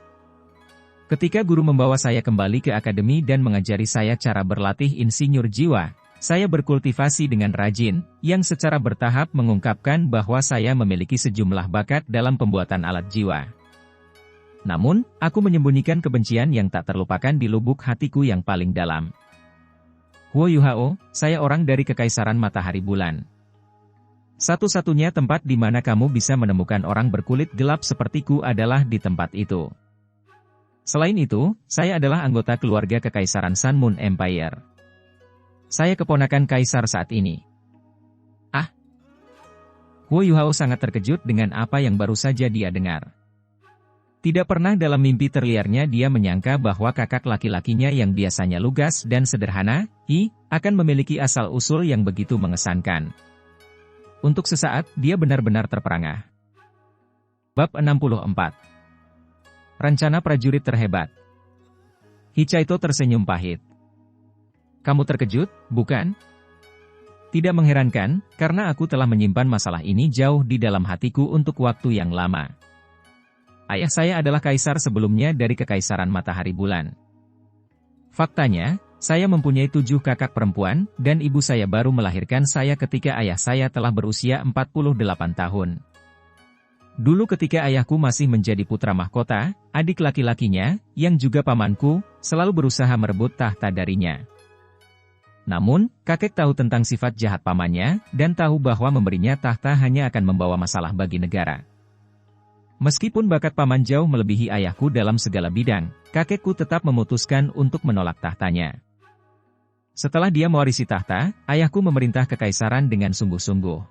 Ketika guru membawa saya kembali ke akademi dan mengajari saya cara berlatih insinyur jiwa, saya berkultivasi dengan rajin, yang secara bertahap mengungkapkan bahwa saya memiliki sejumlah bakat dalam pembuatan alat jiwa. Namun, aku menyembunyikan kebencian yang tak terlupakan di lubuk hatiku yang paling dalam. Huo Yuhao, saya orang dari Kekaisaran Matahari Bulan. Satu-satunya tempat di mana kamu bisa menemukan orang berkulit gelap sepertiku adalah di tempat itu. Selain itu, saya adalah anggota keluarga Kekaisaran Sun Moon Empire. Saya keponakan kaisar saat ini. Ah! Huo Yuhao sangat terkejut dengan apa yang baru saja dia dengar. Tidak pernah dalam mimpi terliarnya dia menyangka bahwa kakak laki-lakinya yang biasanya lugas dan sederhana, akan memiliki asal-usul yang begitu mengesankan. Untuk sesaat, dia benar-benar terperangah. Bab 64. Rencana prajurit terhebat. Hichaito tersenyum pahit. Kamu terkejut, bukan? Tidak mengherankan, karena aku telah menyimpan masalah ini jauh di dalam hatiku untuk waktu yang lama. Ayah saya adalah kaisar sebelumnya dari Kekaisaran Matahari Bulan. Faktanya, saya mempunyai 7 kakak perempuan, dan ibu saya baru melahirkan saya ketika ayah saya telah berusia 48 tahun. Dulu ketika ayahku masih menjadi putra mahkota, adik laki-lakinya, yang juga pamanku, selalu berusaha merebut tahta darinya. Namun, kakek tahu tentang sifat jahat pamannya, dan tahu bahwa memberinya tahta hanya akan membawa masalah bagi negara. Meskipun bakat paman jauh melebihi ayahku dalam segala bidang, kakekku tetap memutuskan untuk menolak tahtanya. Setelah dia mewarisi tahta, ayahku memerintah kekaisaran dengan sungguh-sungguh.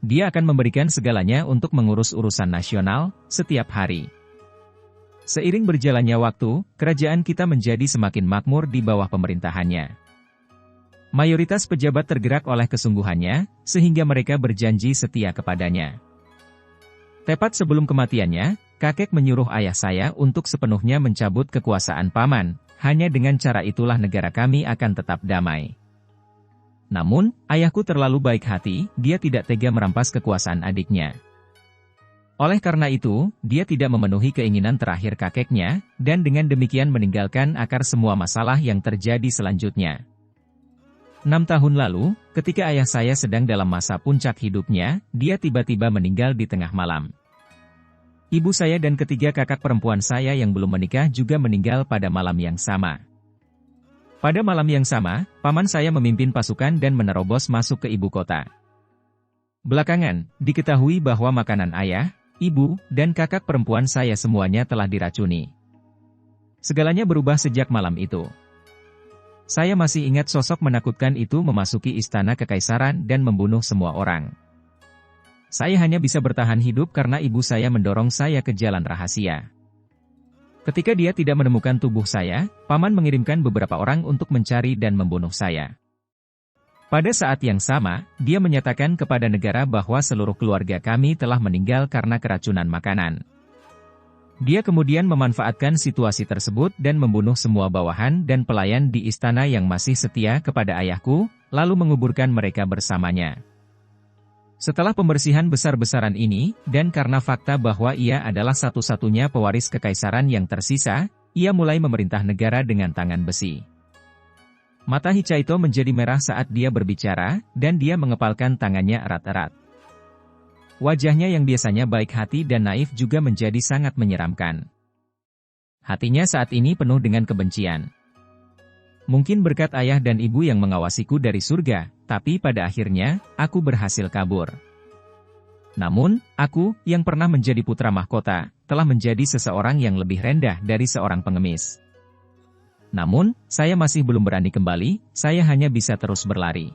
Dia akan memberikan segalanya untuk mengurus urusan nasional, setiap hari. Seiring berjalannya waktu, kerajaan kita menjadi semakin makmur di bawah pemerintahannya. Mayoritas pejabat tergerak oleh kesungguhannya, sehingga mereka berjanji setia kepadanya. Tepat sebelum kematiannya, kakek menyuruh ayah saya untuk sepenuhnya mencabut kekuasaan paman, hanya dengan cara itulah negara kami akan tetap damai. Namun, ayahku terlalu baik hati, dia tidak tega merampas kekuasaan adiknya. Oleh karena itu, dia tidak memenuhi keinginan terakhir kakeknya, dan dengan demikian meninggalkan akar semua masalah yang terjadi selanjutnya. 6 tahun lalu, ketika ayah saya sedang dalam masa puncak hidupnya, dia tiba-tiba meninggal di tengah malam. Ibu saya dan ketiga kakak perempuan saya yang belum menikah juga meninggal pada malam yang sama. Pada malam yang sama, paman saya memimpin pasukan dan menerobos masuk ke ibu kota. Belakangan, diketahui bahwa makanan ayah, ibu, dan kakak perempuan saya semuanya telah diracuni. Segalanya berubah sejak malam itu. Saya masih ingat sosok menakutkan itu memasuki istana kekaisaran dan membunuh semua orang. Saya hanya bisa bertahan hidup karena ibu saya mendorong saya ke jalan rahasia. Ketika dia tidak menemukan tubuh saya, paman mengirimkan beberapa orang untuk mencari dan membunuh saya. Pada saat yang sama, dia menyatakan kepada negara bahwa seluruh keluarga kami telah meninggal karena keracunan makanan. Dia kemudian memanfaatkan situasi tersebut dan membunuh semua bawahan dan pelayan di istana yang masih setia kepada ayahku, lalu menguburkan mereka bersamanya. Setelah pembersihan besar-besaran ini, dan karena fakta bahwa ia adalah satu-satunya pewaris kekaisaran yang tersisa, ia mulai memerintah negara dengan tangan besi. Mata Hichaito menjadi merah saat dia berbicara, dan dia mengepalkan tangannya erat-erat. Wajahnya yang biasanya baik hati dan naif juga menjadi sangat menyeramkan. Hatinya saat ini penuh dengan kebencian. Mungkin berkat ayah dan ibu yang mengawasiku dari surga, tapi pada akhirnya, aku berhasil kabur. Namun, aku, yang pernah menjadi putra mahkota, telah menjadi seseorang yang lebih rendah dari seorang pengemis. Namun, saya masih belum berani kembali, saya hanya bisa terus berlari.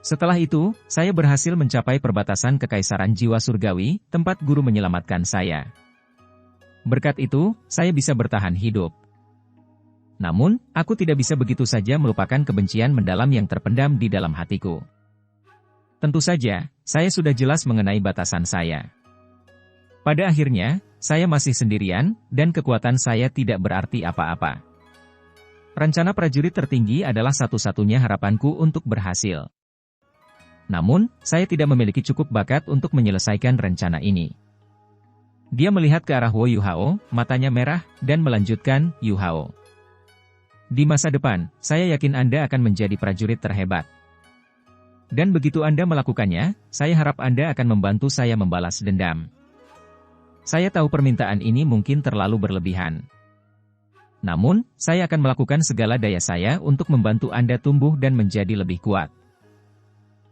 Setelah itu, saya berhasil mencapai perbatasan kekaisaran jiwa surgawi, tempat guru menyelamatkan saya. Berkat itu, saya bisa bertahan hidup. Namun, aku tidak bisa begitu saja melupakan kebencian mendalam yang terpendam di dalam hatiku. Tentu saja, saya sudah jelas mengenai batasan saya. Pada akhirnya, saya masih sendirian, dan kekuatan saya tidak berarti apa-apa. Rencana prajurit tertinggi adalah satu-satunya harapanku untuk berhasil. Namun, saya tidak memiliki cukup bakat untuk menyelesaikan rencana ini. Dia melihat ke arah Huo Yuhao, matanya merah, dan melanjutkan, Yuhao. Di masa depan, saya yakin Anda akan menjadi prajurit terhebat. Dan begitu Anda melakukannya, saya harap Anda akan membantu saya membalas dendam. Saya tahu permintaan ini mungkin terlalu berlebihan. Namun, saya akan melakukan segala daya saya untuk membantu Anda tumbuh dan menjadi lebih kuat.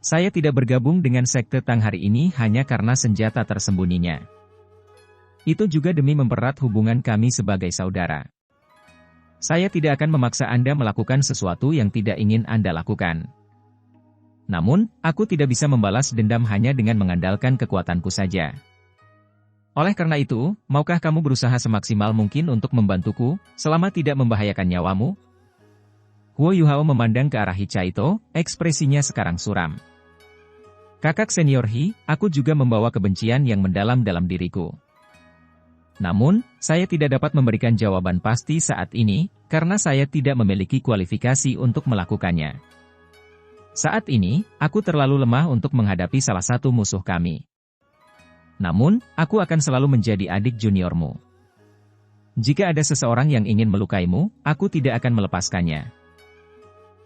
Saya tidak bergabung dengan Sekte Tang hari ini hanya karena senjata tersembunyinya. Itu juga demi mempererat hubungan kami sebagai saudara. Saya tidak akan memaksa Anda melakukan sesuatu yang tidak ingin Anda lakukan. Namun, aku tidak bisa membalas dendam hanya dengan mengandalkan kekuatanku saja. Oleh karena itu, maukah kamu berusaha semaksimal mungkin untuk membantuku, selama tidak membahayakan nyawamu? Huo Yuhao memandang ke arah Hichaito, ekspresinya sekarang suram. Kakak senior Hi, aku juga membawa kebencian yang mendalam dalam diriku. Namun, saya tidak dapat memberikan jawaban pasti saat ini, karena saya tidak memiliki kualifikasi untuk melakukannya. Saat ini, aku terlalu lemah untuk menghadapi salah satu musuh kami. Namun, aku akan selalu menjadi adik juniormu. Jika ada seseorang yang ingin melukaimu, aku tidak akan melepaskannya.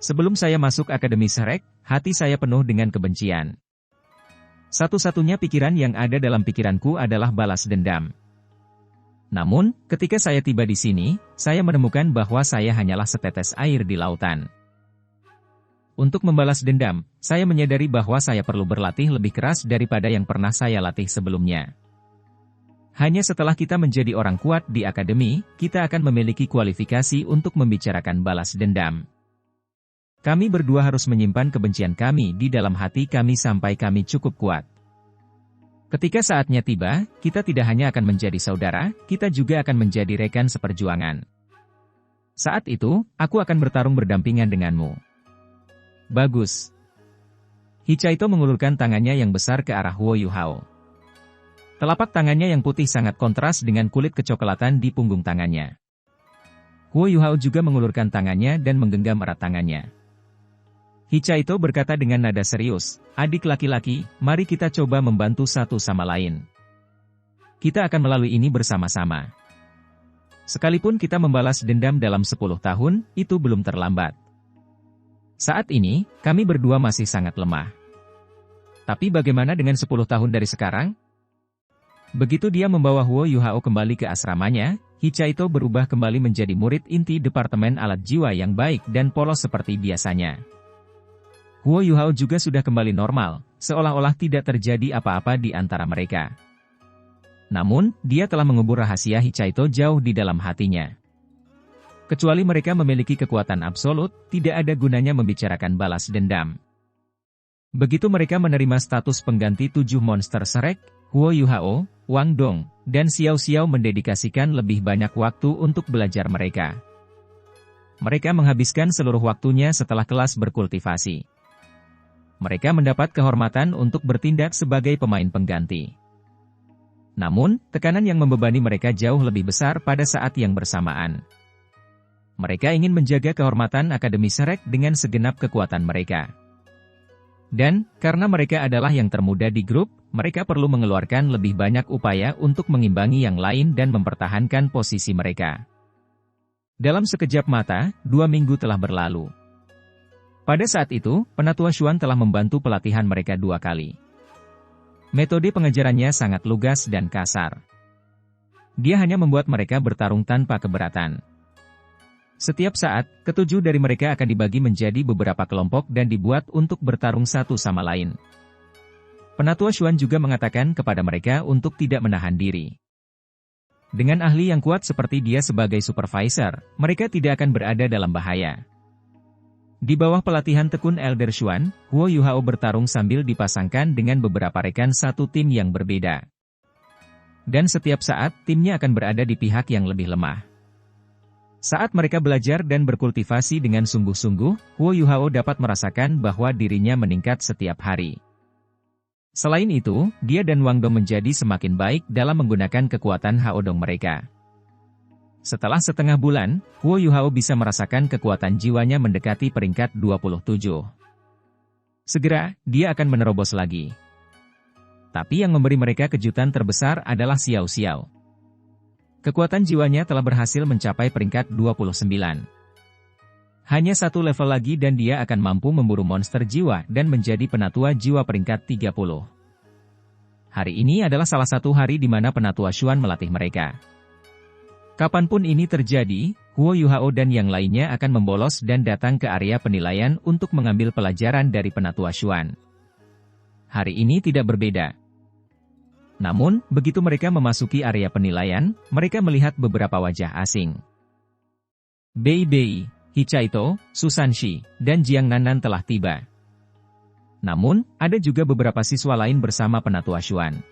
Sebelum saya masuk Akademi Shrek, hati saya penuh dengan kebencian. Satu-satunya pikiran yang ada dalam pikiranku adalah balas dendam. Namun, ketika saya tiba di sini, saya menemukan bahwa saya hanyalah setetes air di lautan. Untuk membalas dendam, saya menyadari bahwa saya perlu berlatih lebih keras daripada yang pernah saya latih sebelumnya. Hanya setelah kita menjadi orang kuat di akademi, kita akan memiliki kualifikasi untuk membicarakan balas dendam. Kami berdua harus menyimpan kebencian kami di dalam hati kami sampai kami cukup kuat. Ketika saatnya tiba, kita tidak hanya akan menjadi saudara, kita juga akan menjadi rekan seperjuangan. Saat itu, aku akan bertarung berdampingan denganmu. Bagus. Hichaito mengulurkan tangannya yang besar ke arah Huo Yuhao. Telapak tangannya yang putih sangat kontras dengan kulit kecoklatan di punggung tangannya. Huo Yuhao juga mengulurkan tangannya dan menggenggam erat tangannya. Hichaito berkata dengan nada serius, "Adik laki-laki, mari kita coba membantu satu sama lain. Kita akan melalui ini bersama-sama. Sekalipun kita membalas dendam dalam 10 tahun, itu belum terlambat. Saat ini, kami berdua masih sangat lemah. Tapi bagaimana dengan 10 tahun dari sekarang?" Begitu dia membawa Huo Yuhao kembali ke asramanya, Hichaito berubah kembali menjadi murid inti Departemen Alat Jiwa yang baik dan polos seperti biasanya. Huo Yuhao juga sudah kembali normal, seolah-olah tidak terjadi apa-apa di antara mereka. Namun, dia telah mengubur rahasia Hichaito jauh di dalam hatinya. Kecuali mereka memiliki kekuatan absolut, tidak ada gunanya membicarakan balas dendam. Begitu mereka menerima status pengganti 7 monster Shrek, Huo Yuhao, Wang Dong, dan Xiao Xiao mendedikasikan lebih banyak waktu untuk belajar mereka. Mereka menghabiskan seluruh waktunya setelah kelas berkultivasi. Mereka mendapat kehormatan untuk bertindak sebagai pemain pengganti. Namun, tekanan yang membebani mereka jauh lebih besar pada saat yang bersamaan. Mereka ingin menjaga kehormatan Akademi Shrek dengan segenap kekuatan mereka. Dan, karena mereka adalah yang termuda di grup, mereka perlu mengeluarkan lebih banyak upaya untuk mengimbangi yang lain dan mempertahankan posisi mereka. Dalam sekejap mata, 2 minggu telah berlalu. Pada saat itu, Penatua Xuan telah membantu pelatihan mereka 2 kali. Metode pengejarannya sangat lugas dan kasar. Dia hanya membuat mereka bertarung tanpa keberatan. Setiap saat, 7 dari mereka akan dibagi menjadi beberapa kelompok dan dibuat untuk bertarung satu sama lain. Penatua Xuan juga mengatakan kepada mereka untuk tidak menahan diri. Dengan ahli yang kuat seperti dia sebagai supervisor, mereka tidak akan berada dalam bahaya. Di bawah pelatihan tekun Elder Xuan, Huo Yuhao bertarung sambil dipasangkan dengan beberapa rekan satu tim yang berbeda. Dan setiap saat, timnya akan berada di pihak yang lebih lemah. Saat mereka belajar dan berkultivasi dengan sungguh-sungguh, Huo Yuhao dapat merasakan bahwa dirinya meningkat setiap hari. Selain itu, dia dan Wang Dong menjadi semakin baik dalam menggunakan kekuatan Haodong mereka. Setelah setengah bulan, Huo Yuhao bisa merasakan kekuatan jiwanya mendekati peringkat 27. Segera, dia akan menerobos lagi. Tapi yang memberi mereka kejutan terbesar adalah Xiao Xiao. Kekuatan jiwanya telah berhasil mencapai peringkat 29. Hanya 1 level lagi dan dia akan mampu memburu monster jiwa dan menjadi penatua jiwa peringkat 30. Hari ini adalah salah satu hari di mana Penatua Xuan melatih mereka. Kapanpun ini terjadi, Huo Yuhao dan yang lainnya akan membolos dan datang ke area penilaian untuk mengambil pelajaran dari Penatua Xuan. hari ini tidak berbeda. Namun, begitu mereka memasuki area penilaian, mereka melihat beberapa wajah asing. Bei, Hichaito, Susanshi, dan Jiang Nanan telah tiba. Namun, ada juga beberapa siswa lain bersama Penatua Xuan.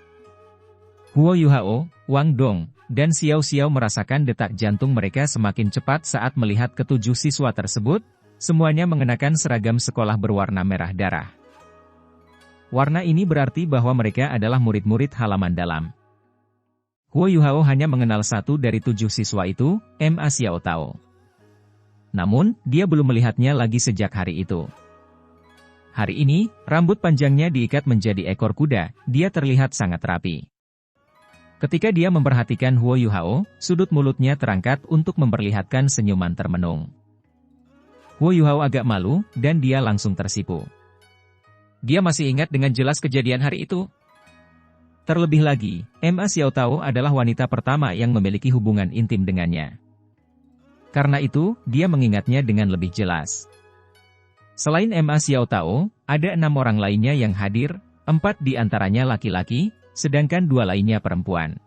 Huo Yuhao, Wang Dong, dan Xiao Xiao merasakan detak jantung mereka semakin cepat saat melihat ketujuh siswa tersebut, semuanya mengenakan seragam sekolah berwarna merah darah. Warna ini berarti bahwa mereka adalah murid-murid halaman dalam. Huo Yuhao hanya mengenal satu dari 7 siswa itu, Ma Xiao Tao. Namun, dia belum melihatnya lagi sejak hari itu. Hari ini, rambut panjangnya diikat menjadi ekor kuda, dia terlihat sangat rapi. Ketika dia memperhatikan Huo Yuhao, sudut mulutnya terangkat untuk memperlihatkan senyuman termenung. Huo Yuhao agak malu, dan dia langsung tersipu. Dia masih ingat dengan jelas kejadian hari itu. Terlebih lagi, Ma Xiao Tao adalah wanita pertama yang memiliki hubungan intim dengannya. Karena itu, dia mengingatnya dengan lebih jelas. Selain Ma Xiao Tao, ada 6 orang lainnya yang hadir, 4 di antaranya laki-laki, sedangkan 2 lainnya perempuan.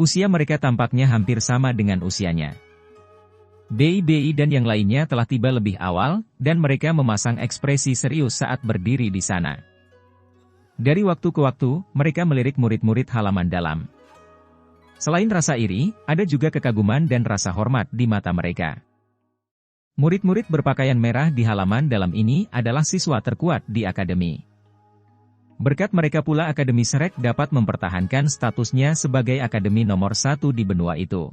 Usia mereka tampaknya hampir sama dengan usianya. Bei dan yang lainnya telah tiba lebih awal, dan mereka memasang ekspresi serius saat berdiri di sana. Dari waktu ke waktu, mereka melirik murid-murid halaman dalam. Selain rasa iri, ada juga kekaguman dan rasa hormat di mata mereka. Murid-murid berpakaian merah di halaman dalam ini adalah siswa terkuat di akademi. Berkat mereka pula Akademi Shrek dapat mempertahankan statusnya sebagai akademi nomor 1 di benua itu.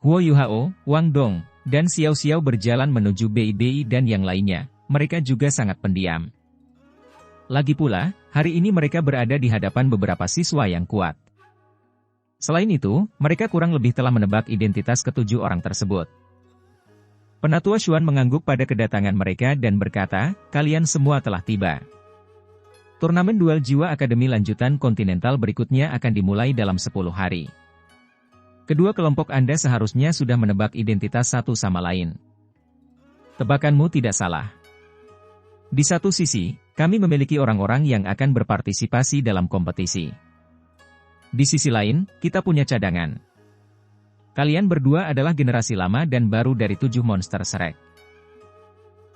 Huo Yuhao, Wang Dong, dan Xiao Xiao berjalan menuju Bei dan yang lainnya, mereka juga sangat pendiam. Lagi pula, hari ini mereka berada di hadapan beberapa siswa yang kuat. Selain itu, mereka kurang lebih telah menebak identitas ketujuh orang tersebut. Penatua Xuan mengangguk pada kedatangan mereka dan berkata, kalian semua telah tiba. Turnamen duel jiwa Akademi lanjutan kontinental berikutnya akan dimulai dalam 10 hari. Kedua kelompok Anda seharusnya sudah menebak identitas satu sama lain. Tebakanmu tidak salah. Di satu sisi, kami memiliki orang-orang yang akan berpartisipasi dalam kompetisi. Di sisi lain, kita punya cadangan. Kalian berdua adalah generasi lama dan baru dari 7 monster Shrek.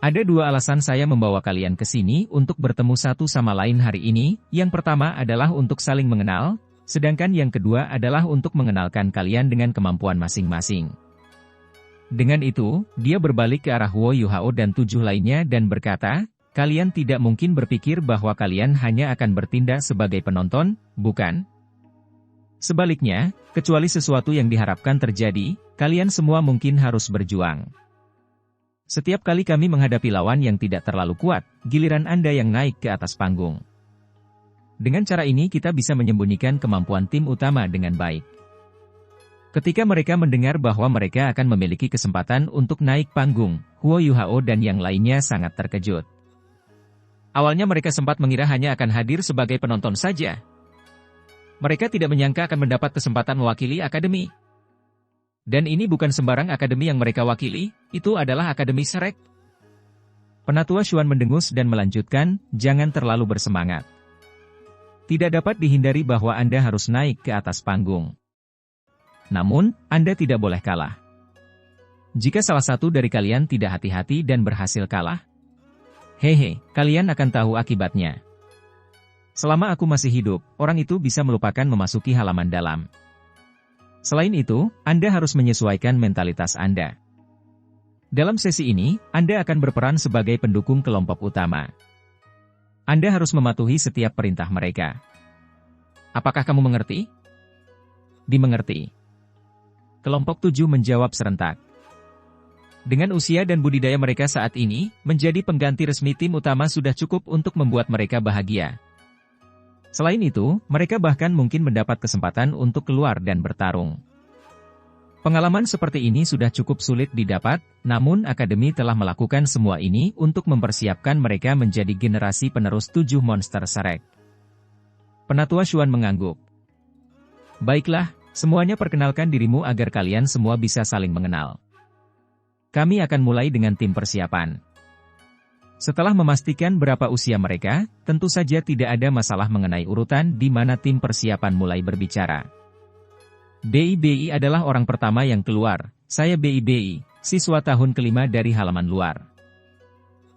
Ada 2 alasan saya membawa kalian ke sini untuk bertemu satu sama lain hari ini. Yang pertama adalah untuk saling mengenal, sedangkan yang kedua adalah untuk mengenalkan kalian dengan kemampuan masing-masing. Dengan itu, dia berbalik ke arah Huo Yuhao dan 7 lainnya dan berkata, kalian tidak mungkin berpikir bahwa kalian hanya akan bertindak sebagai penonton, bukan? Sebaliknya, kecuali sesuatu yang diharapkan terjadi, kalian semua mungkin harus berjuang. Setiap kali kami menghadapi lawan yang tidak terlalu kuat, giliran Anda yang naik ke atas panggung. Dengan cara ini kita bisa menyembunyikan kemampuan tim utama dengan baik. Ketika mereka mendengar bahwa mereka akan memiliki kesempatan untuk naik panggung, Huo Yuhao dan yang lainnya sangat terkejut. Awalnya mereka sempat mengira hanya akan hadir sebagai penonton saja. Mereka tidak menyangka akan mendapat kesempatan mewakili akademi. Dan ini bukan sembarang akademi yang mereka wakili, itu adalah Akademi Shrek. Penatua Xuan mendengus dan melanjutkan, jangan terlalu bersemangat. Tidak dapat dihindari bahwa Anda harus naik ke atas panggung. Namun, Anda tidak boleh kalah. Jika salah satu dari kalian tidak hati-hati dan berhasil kalah, kalian akan tahu akibatnya. Selama aku masih hidup, orang itu bisa melupakan memasuki halaman dalam. Selain itu, Anda harus menyesuaikan mentalitas Anda. Dalam sesi ini, Anda akan berperan sebagai pendukung kelompok utama. Anda harus mematuhi setiap perintah mereka. Apakah kamu mengerti? Dimengerti. Kelompok 7 menjawab serentak. Dengan usia dan budidaya mereka saat ini, menjadi pengganti resmi tim utama sudah cukup untuk membuat mereka bahagia. Selain itu, mereka bahkan mungkin mendapat kesempatan untuk keluar dan bertarung. Pengalaman seperti ini sudah cukup sulit didapat, namun Akademi telah melakukan semua ini untuk mempersiapkan mereka menjadi generasi penerus 7 monster Shrek. Penatua Xuan mengangguk. Baiklah, semuanya perkenalkan dirimu agar kalian semua bisa saling mengenal. Kami akan mulai dengan tim persiapan. Setelah memastikan berapa usia mereka, tentu saja tidak ada masalah mengenai urutan di mana tim persiapan mulai berbicara. BI adalah orang pertama yang keluar. Saya BI, siswa tahun kelima dari halaman luar.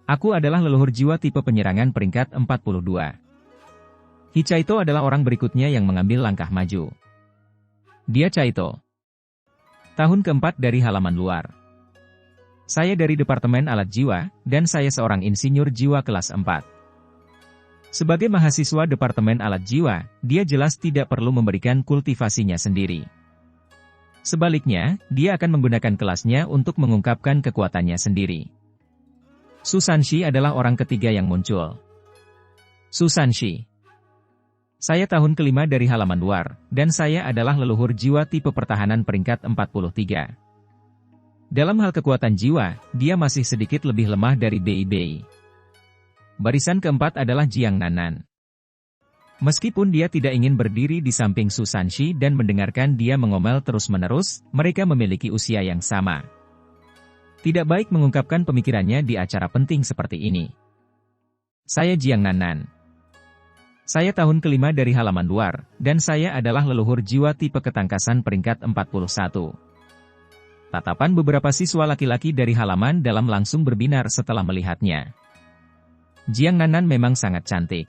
Aku adalah leluhur jiwa tipe penyerangan peringkat 42. Hichaito adalah orang berikutnya yang mengambil langkah maju. Dia Chaito. Tahun keempat dari halaman luar. Saya dari Departemen Alat Jiwa, dan saya seorang insinyur jiwa kelas 4. Sebagai mahasiswa Departemen Alat Jiwa, dia jelas tidak perlu memberikan kultivasinya sendiri. Sebaliknya, dia akan menggunakan kelasnya untuk mengungkapkan kekuatannya sendiri. Susanshi adalah orang ketiga yang muncul. Susanshi. Saya tahun kelima dari halaman luar, dan saya adalah leluhur jiwa tipe pertahanan peringkat 43. Dalam hal kekuatan jiwa, dia masih sedikit lebih lemah dari BI. Barisan keempat adalah Jiang Nanan. Meskipun dia tidak ingin berdiri di samping Susanshi dan mendengarkan dia mengomel terus-menerus, mereka memiliki usia yang sama. Tidak baik mengungkapkan pemikirannya di acara penting seperti ini. Saya Jiang Nanan. Saya tahun kelima dari halaman luar, dan saya adalah leluhur jiwa tipe ketangkasan peringkat 41. Tatapan beberapa siswa laki-laki dari halaman dalam langsung berbinar setelah melihatnya. Jiang Nanan memang sangat cantik.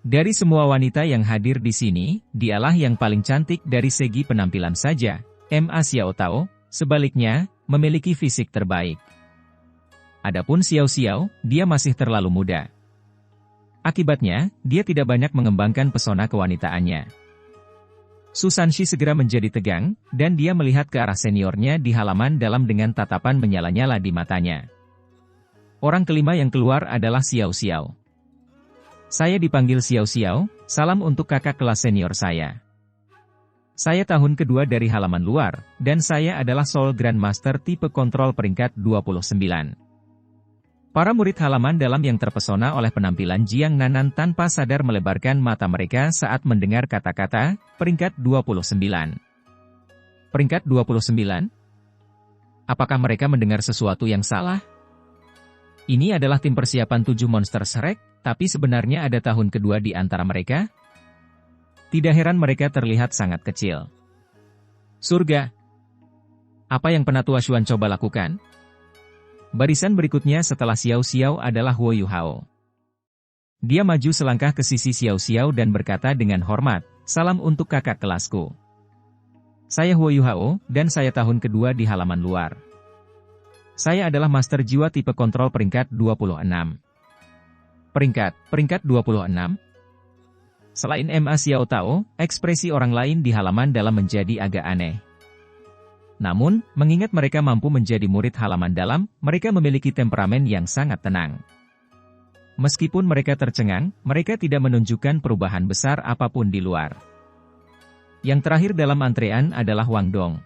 Dari semua wanita yang hadir di sini, dialah yang paling cantik dari segi penampilan saja. Ma Xiao Tao, sebaliknya, memiliki fisik terbaik. Adapun Xiao Xiao, dia masih terlalu muda. Akibatnya, dia tidak banyak mengembangkan pesona kewanitaannya. Susanshi segera menjadi tegang, dan dia melihat ke arah seniornya di halaman dalam dengan tatapan menyala-nyala di matanya. Orang kelima yang keluar adalah Xiao Xiao. Saya dipanggil Xiao Xiao, salam untuk kakak kelas senior saya. Saya tahun kedua dari halaman luar, dan saya adalah Soul Grandmaster tipe kontrol peringkat 29. Para murid halaman dalam yang terpesona oleh penampilan Jiang Nanan tanpa sadar melebarkan mata mereka saat mendengar kata-kata, peringkat 29. Peringkat 29? Apakah mereka mendengar sesuatu yang salah? Ini adalah tim persiapan 7 monster Shrek, tapi sebenarnya ada tahun kedua di antara mereka? Tidak heran mereka terlihat sangat kecil. Surga! Apa yang Penatua Xuan coba lakukan? Barisan berikutnya setelah Xiao Xiao adalah Huo Yuhao. Dia maju selangkah ke sisi Xiao Xiao dan berkata dengan hormat, salam untuk kakak kelasku. Saya Huo Yuhao, dan saya tahun kedua di halaman luar. Saya adalah Master Jiwa tipe kontrol peringkat 26. Peringkat 26? Selain Ma Xiao Tao, ekspresi orang lain di halaman dalam menjadi agak aneh. Namun, mengingat mereka mampu menjadi murid halaman dalam, mereka memiliki temperamen yang sangat tenang. Meskipun mereka tercengang, mereka tidak menunjukkan perubahan besar apapun di luar. Yang terakhir dalam antrean adalah Wang Dong.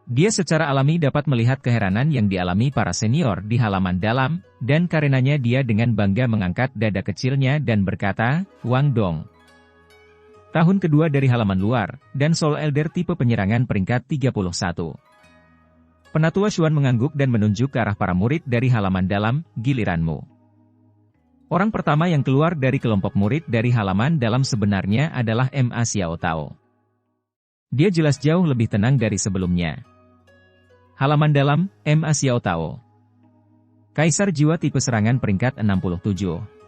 Dia secara alami dapat melihat keheranan yang dialami para senior di halaman dalam, dan karenanya dia dengan bangga mengangkat dada kecilnya dan berkata, Wang Dong. Tahun kedua dari halaman luar, dan Soul Elder tipe penyerangan peringkat 31. Penatua Xuan mengangguk dan menunjuk ke arah para murid dari halaman dalam, giliranmu. Orang pertama yang keluar dari kelompok murid dari halaman dalam sebenarnya adalah Ma Xiao Tao. Dia jelas jauh lebih tenang dari sebelumnya. Halaman dalam, Ma Xiao Tao. Kaisar jiwa tipe serangan peringkat 67.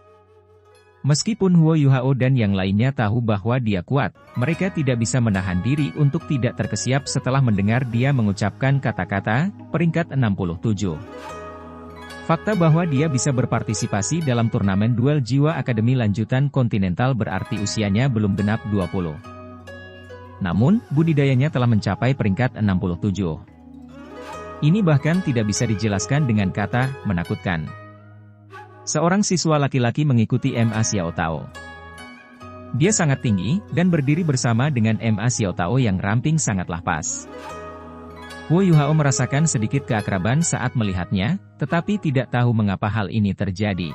Meskipun Huo Yuhao dan yang lainnya tahu bahwa dia kuat, mereka tidak bisa menahan diri untuk tidak terkesiap setelah mendengar dia mengucapkan kata-kata, peringkat 67. Fakta bahwa dia bisa berpartisipasi dalam turnamen duel jiwa akademi lanjutan kontinental berarti usianya belum genap 20. Namun, budidayanya telah mencapai peringkat 67. Ini bahkan tidak bisa dijelaskan dengan kata, menakutkan. Seorang siswa laki-laki mengikuti Ma Xiao Tao. Dia sangat tinggi, dan berdiri bersama dengan Ma Xiao Tao yang ramping sangatlah pas. Huo Yuhao merasakan sedikit keakraban saat melihatnya, tetapi tidak tahu mengapa hal ini terjadi.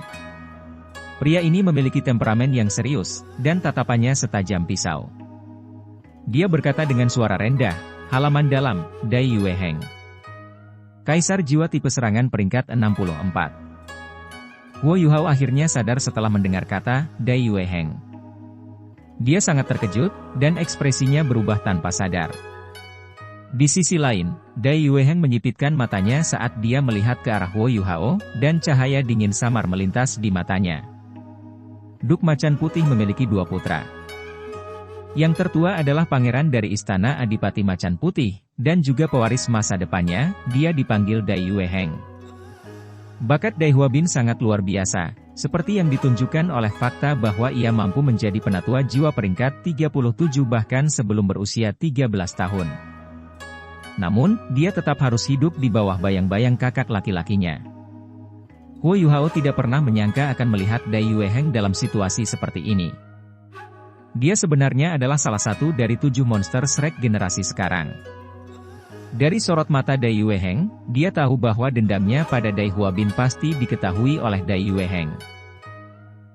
Pria ini memiliki temperamen yang serius, dan tatapannya setajam pisau. Dia berkata dengan suara rendah, halaman dalam, Dai Yue Heng. Kaisar jiwa tipe serangan peringkat 64. Huo Yuhao akhirnya sadar setelah mendengar kata Dai Yueheng. Dia sangat terkejut, dan ekspresinya berubah tanpa sadar. Di sisi lain, Dai Yueheng menyipitkan matanya saat dia melihat ke arah Huo Yuhao, dan cahaya dingin samar melintas di matanya. Duk Macan Putih memiliki 2 putra. Yang tertua adalah pangeran dari Istana Adipati Macan Putih, dan juga pewaris masa depannya, dia dipanggil Dai Yueheng. Bakat Dai Huabin sangat luar biasa, seperti yang ditunjukkan oleh fakta bahwa ia mampu menjadi penatua jiwa peringkat 37 bahkan sebelum berusia 13 tahun. Namun, dia tetap harus hidup di bawah bayang-bayang kakak laki-lakinya. Huo Yuhao tidak pernah menyangka akan melihat Dai Yueheng dalam situasi seperti ini. Dia sebenarnya adalah salah satu dari 7 monster Shrek generasi sekarang. Dari sorot mata Dai Yueheng, dia tahu bahwa dendamnya pada Dai Huabin pasti diketahui oleh Dai Yueheng.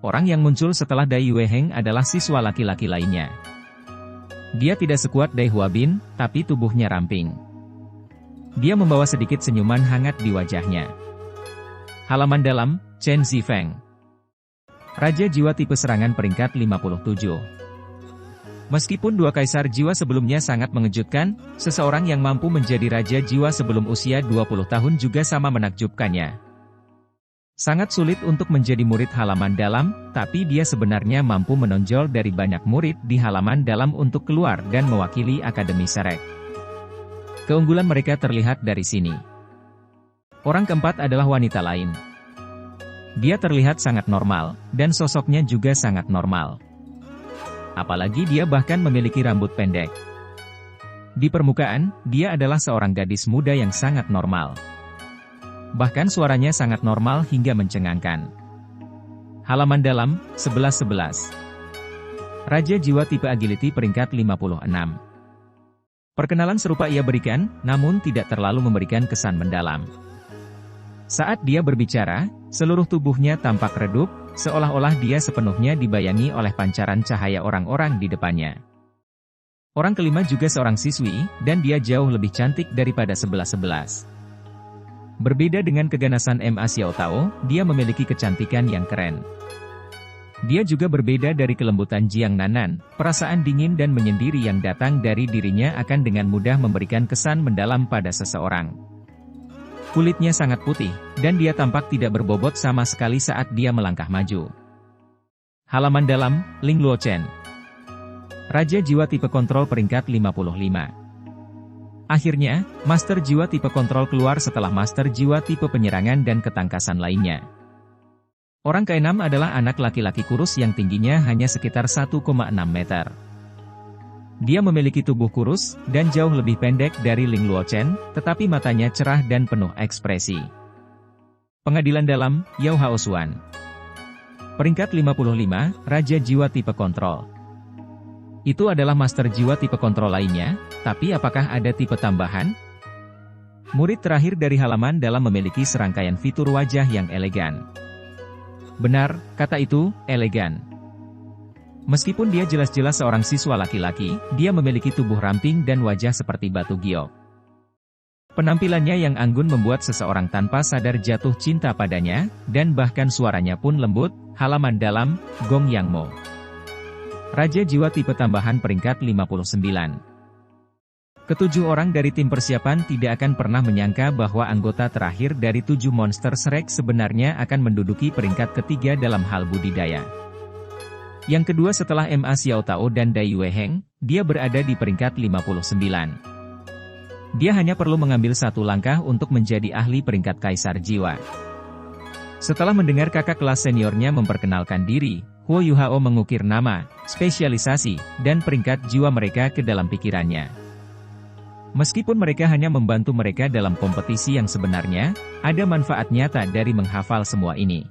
Orang yang muncul setelah Dai Yueheng adalah siswa laki-laki lainnya. Dia tidak sekuat Dai Huabin, tapi tubuhnya ramping. Dia membawa sedikit senyuman hangat di wajahnya. Halaman dalam, Chen Zifeng. Raja Jiwa tipe serangan peringkat 57. Meskipun 2 kaisar jiwa sebelumnya sangat mengejutkan, seseorang yang mampu menjadi Raja Jiwa sebelum usia 20 tahun juga sama menakjubkannya. Sangat sulit untuk menjadi murid halaman dalam, tapi dia sebenarnya mampu menonjol dari banyak murid di halaman dalam untuk keluar dan mewakili Akademi Shrek. Keunggulan mereka terlihat dari sini. Orang keempat adalah wanita lain. Dia terlihat sangat normal, dan sosoknya juga sangat normal. Apalagi dia bahkan memiliki rambut pendek. Di permukaan, dia adalah seorang gadis muda yang sangat normal. Bahkan suaranya sangat normal hingga mencengangkan. Halaman dalam, 11-11. Raja Jiwa tipe Agility peringkat 56. Perkenalan serupa ia berikan, namun tidak terlalu memberikan kesan mendalam. Saat dia berbicara, seluruh tubuhnya tampak redup, seolah-olah dia sepenuhnya dibayangi oleh pancaran cahaya orang-orang di depannya. Orang kelima juga seorang siswi, dan dia jauh lebih cantik daripada 11-11. Berbeda dengan keganasan Ma Xiao Tao, dia memiliki kecantikan yang keren. Dia juga berbeda dari kelembutan Jiang Nanan, perasaan dingin dan menyendiri yang datang dari dirinya akan dengan mudah memberikan kesan mendalam pada seseorang. Kulitnya sangat putih, dan dia tampak tidak berbobot sama sekali saat dia melangkah maju. Halaman dalam, Ling Luochen. Raja Jiwa tipe kontrol peringkat 55. Akhirnya, Master Jiwa tipe kontrol keluar setelah Master Jiwa tipe penyerangan dan ketangkasan lainnya. Orang keenam adalah anak laki-laki kurus yang tingginya hanya sekitar 1,6 meter. Dia memiliki tubuh kurus, dan jauh lebih pendek dari Ling Luochen, tetapi matanya cerah dan penuh ekspresi. Pengadilan dalam, Yao Haosuan. Peringkat 55, Raja Jiwa tipe kontrol. Itu adalah Master Jiwa tipe kontrol lainnya, tapi apakah ada tipe tambahan? Murid terakhir dari halaman dalam memiliki serangkaian fitur wajah yang elegan. Benar, kata itu, elegan. Meskipun dia jelas-jelas seorang siswa laki-laki, dia memiliki tubuh ramping dan wajah seperti batu giok. Penampilannya yang anggun membuat seseorang tanpa sadar jatuh cinta padanya, dan bahkan suaranya pun lembut. Halaman dalam, Gong Yang Mo. Raja Jiwa tipe tambahan peringkat 59. Ketujuh orang dari tim persiapan tidak akan pernah menyangka bahwa anggota terakhir dari 7 monster Shrek sebenarnya akan menduduki peringkat ketiga dalam hal budidaya. Yang kedua setelah Ma Xiao Tao dan Dai Yueheng, dia berada di peringkat 59. Dia hanya perlu mengambil 1 langkah untuk menjadi ahli peringkat Kaisar Jiwa. Setelah mendengar kakak kelas seniornya memperkenalkan diri, Huo Yuhao mengukir nama, spesialisasi, dan peringkat jiwa mereka ke dalam pikirannya. Meskipun mereka hanya membantu mereka dalam kompetisi yang sebenarnya, ada manfaat nyata dari menghafal semua ini.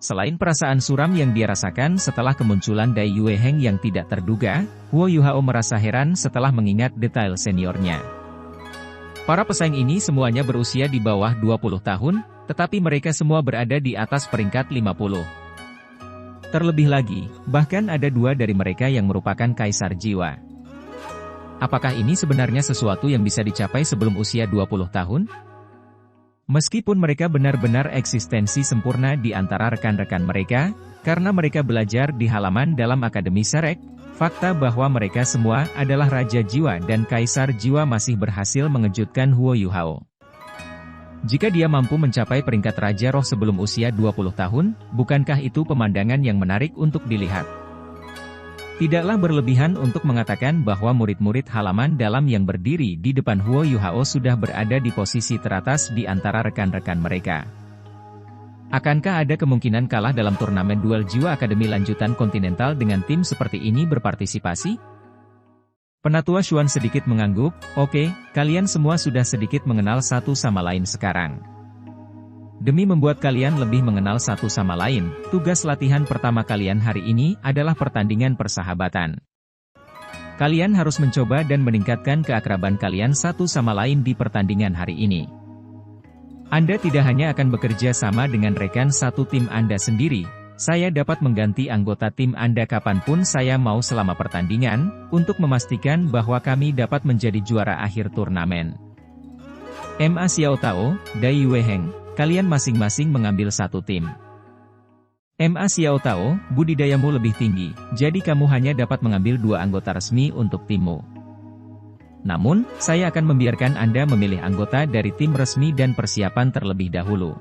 Selain perasaan suram yang dia rasakan setelah kemunculan Dai Yueheng yang tidak terduga, Huo Yuhao merasa heran setelah mengingat detail seniornya. Para pesaing ini semuanya berusia di bawah 20 tahun, tetapi mereka semua berada di atas peringkat 50. Terlebih lagi, bahkan ada 2 dari mereka yang merupakan Kaisar Jiwa. Apakah ini sebenarnya sesuatu yang bisa dicapai sebelum usia 20 tahun? Meskipun mereka benar-benar eksistensi sempurna di antara rekan-rekan mereka, karena mereka belajar di halaman dalam Akademi Serek, fakta bahwa mereka semua adalah Raja Jiwa dan Kaisar Jiwa masih berhasil mengejutkan Huo Yuhao. Jika dia mampu mencapai peringkat Raja Roh sebelum usia 20 tahun, bukankah itu pemandangan yang menarik untuk dilihat? Tidaklah berlebihan untuk mengatakan bahwa murid-murid halaman dalam yang berdiri di depan Huo Yuhao sudah berada di posisi teratas di antara rekan-rekan mereka. Akankah ada kemungkinan kalah dalam turnamen duel jiwa Akademi lanjutan kontinental dengan tim seperti ini berpartisipasi? Penatua Xuan sedikit mengangguk, oke, kalian semua sudah sedikit mengenal satu sama lain sekarang. Demi membuat kalian lebih mengenal satu sama lain, tugas latihan pertama kalian hari ini adalah pertandingan persahabatan. Kalian harus mencoba dan meningkatkan keakraban kalian satu sama lain di pertandingan hari ini. Anda tidak hanya akan bekerja sama dengan rekan satu tim Anda sendiri, saya dapat mengganti anggota tim Anda kapanpun saya mau selama pertandingan, untuk memastikan bahwa kami dapat menjadi juara akhir turnamen. Ma Xiao Tao, Dai Yueheng, kalian masing-masing mengambil satu tim. Ma Xiao Tao, budidayamu lebih tinggi, jadi kamu hanya dapat mengambil 2 anggota resmi untuk timmu. Namun, saya akan membiarkan Anda memilih anggota dari tim resmi dan persiapan terlebih dahulu.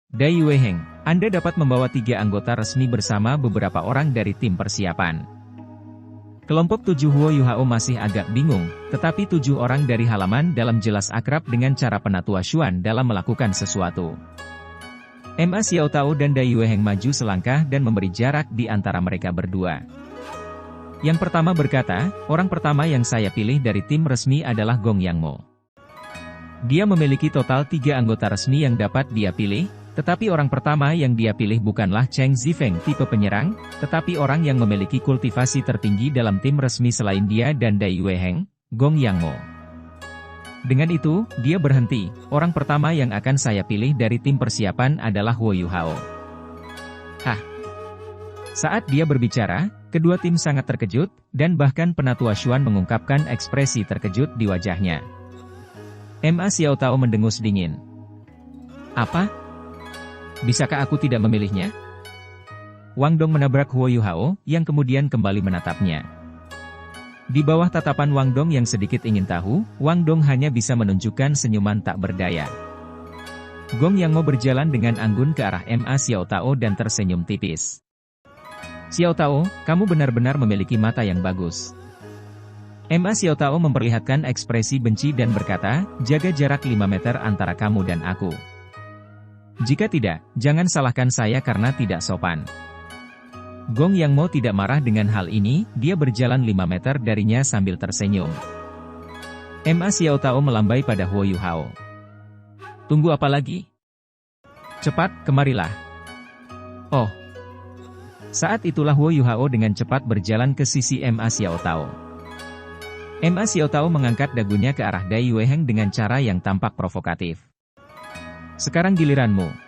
Dai Yueheng, Anda dapat membawa 3 anggota resmi bersama beberapa orang dari tim persiapan. Kelompok 7 Huo Yuhao masih agak bingung, tetapi 7 orang dari halaman dalam jelas akrab dengan cara Penatua Xuan dalam melakukan sesuatu. Ma Xiao Tao dan Dai Yueheng maju selangkah dan memberi jarak di antara mereka berdua. Yang pertama berkata, orang pertama yang saya pilih dari tim resmi adalah Gong Yangmo. Dia memiliki total 3 anggota resmi yang dapat dia pilih, tetapi orang pertama yang dia pilih bukanlah Cheng Zifeng tipe penyerang, tetapi orang yang memiliki kultivasi tertinggi dalam tim resmi selain dia dan Dai Yueheng, Gong Yangmo. Dengan itu, dia berhenti, orang pertama yang akan saya pilih dari tim persiapan adalah Huo Yuhao. Hah? Saat dia berbicara, kedua tim sangat terkejut, dan bahkan Penatua Xuan mengungkapkan ekspresi terkejut di wajahnya. Ma Xiao Tao mendengus dingin. Apa? Bisakah aku tidak memilihnya? Wang Dong menabrak Huo Yuhao, yang kemudian kembali menatapnya. Di bawah tatapan Wang Dong yang sedikit ingin tahu, Wang Dong hanya bisa menunjukkan senyuman tak berdaya. Gong Yangmo berjalan dengan anggun ke arah Ma Xiao Tao dan tersenyum tipis. Xiao Tao, kamu benar-benar memiliki mata yang bagus. Ma Xiao Tao memperlihatkan ekspresi benci dan berkata, jaga jarak 5 meter antara kamu dan aku. Jika tidak, jangan salahkan saya karena tidak sopan. Gong Yangmo tidak marah dengan hal ini, dia berjalan 5 meter darinya sambil tersenyum. Ma Xiao Tao melambai pada Huo Yuhao. Tunggu apa lagi? Cepat, kemarilah. Oh. Saat itulah Huo Yuhao dengan cepat berjalan ke sisi Ma Xiao Tao. Ma Xiao Tao mengangkat dagunya ke arah Dai Yueheng dengan cara yang tampak provokatif. Sekarang giliranmu.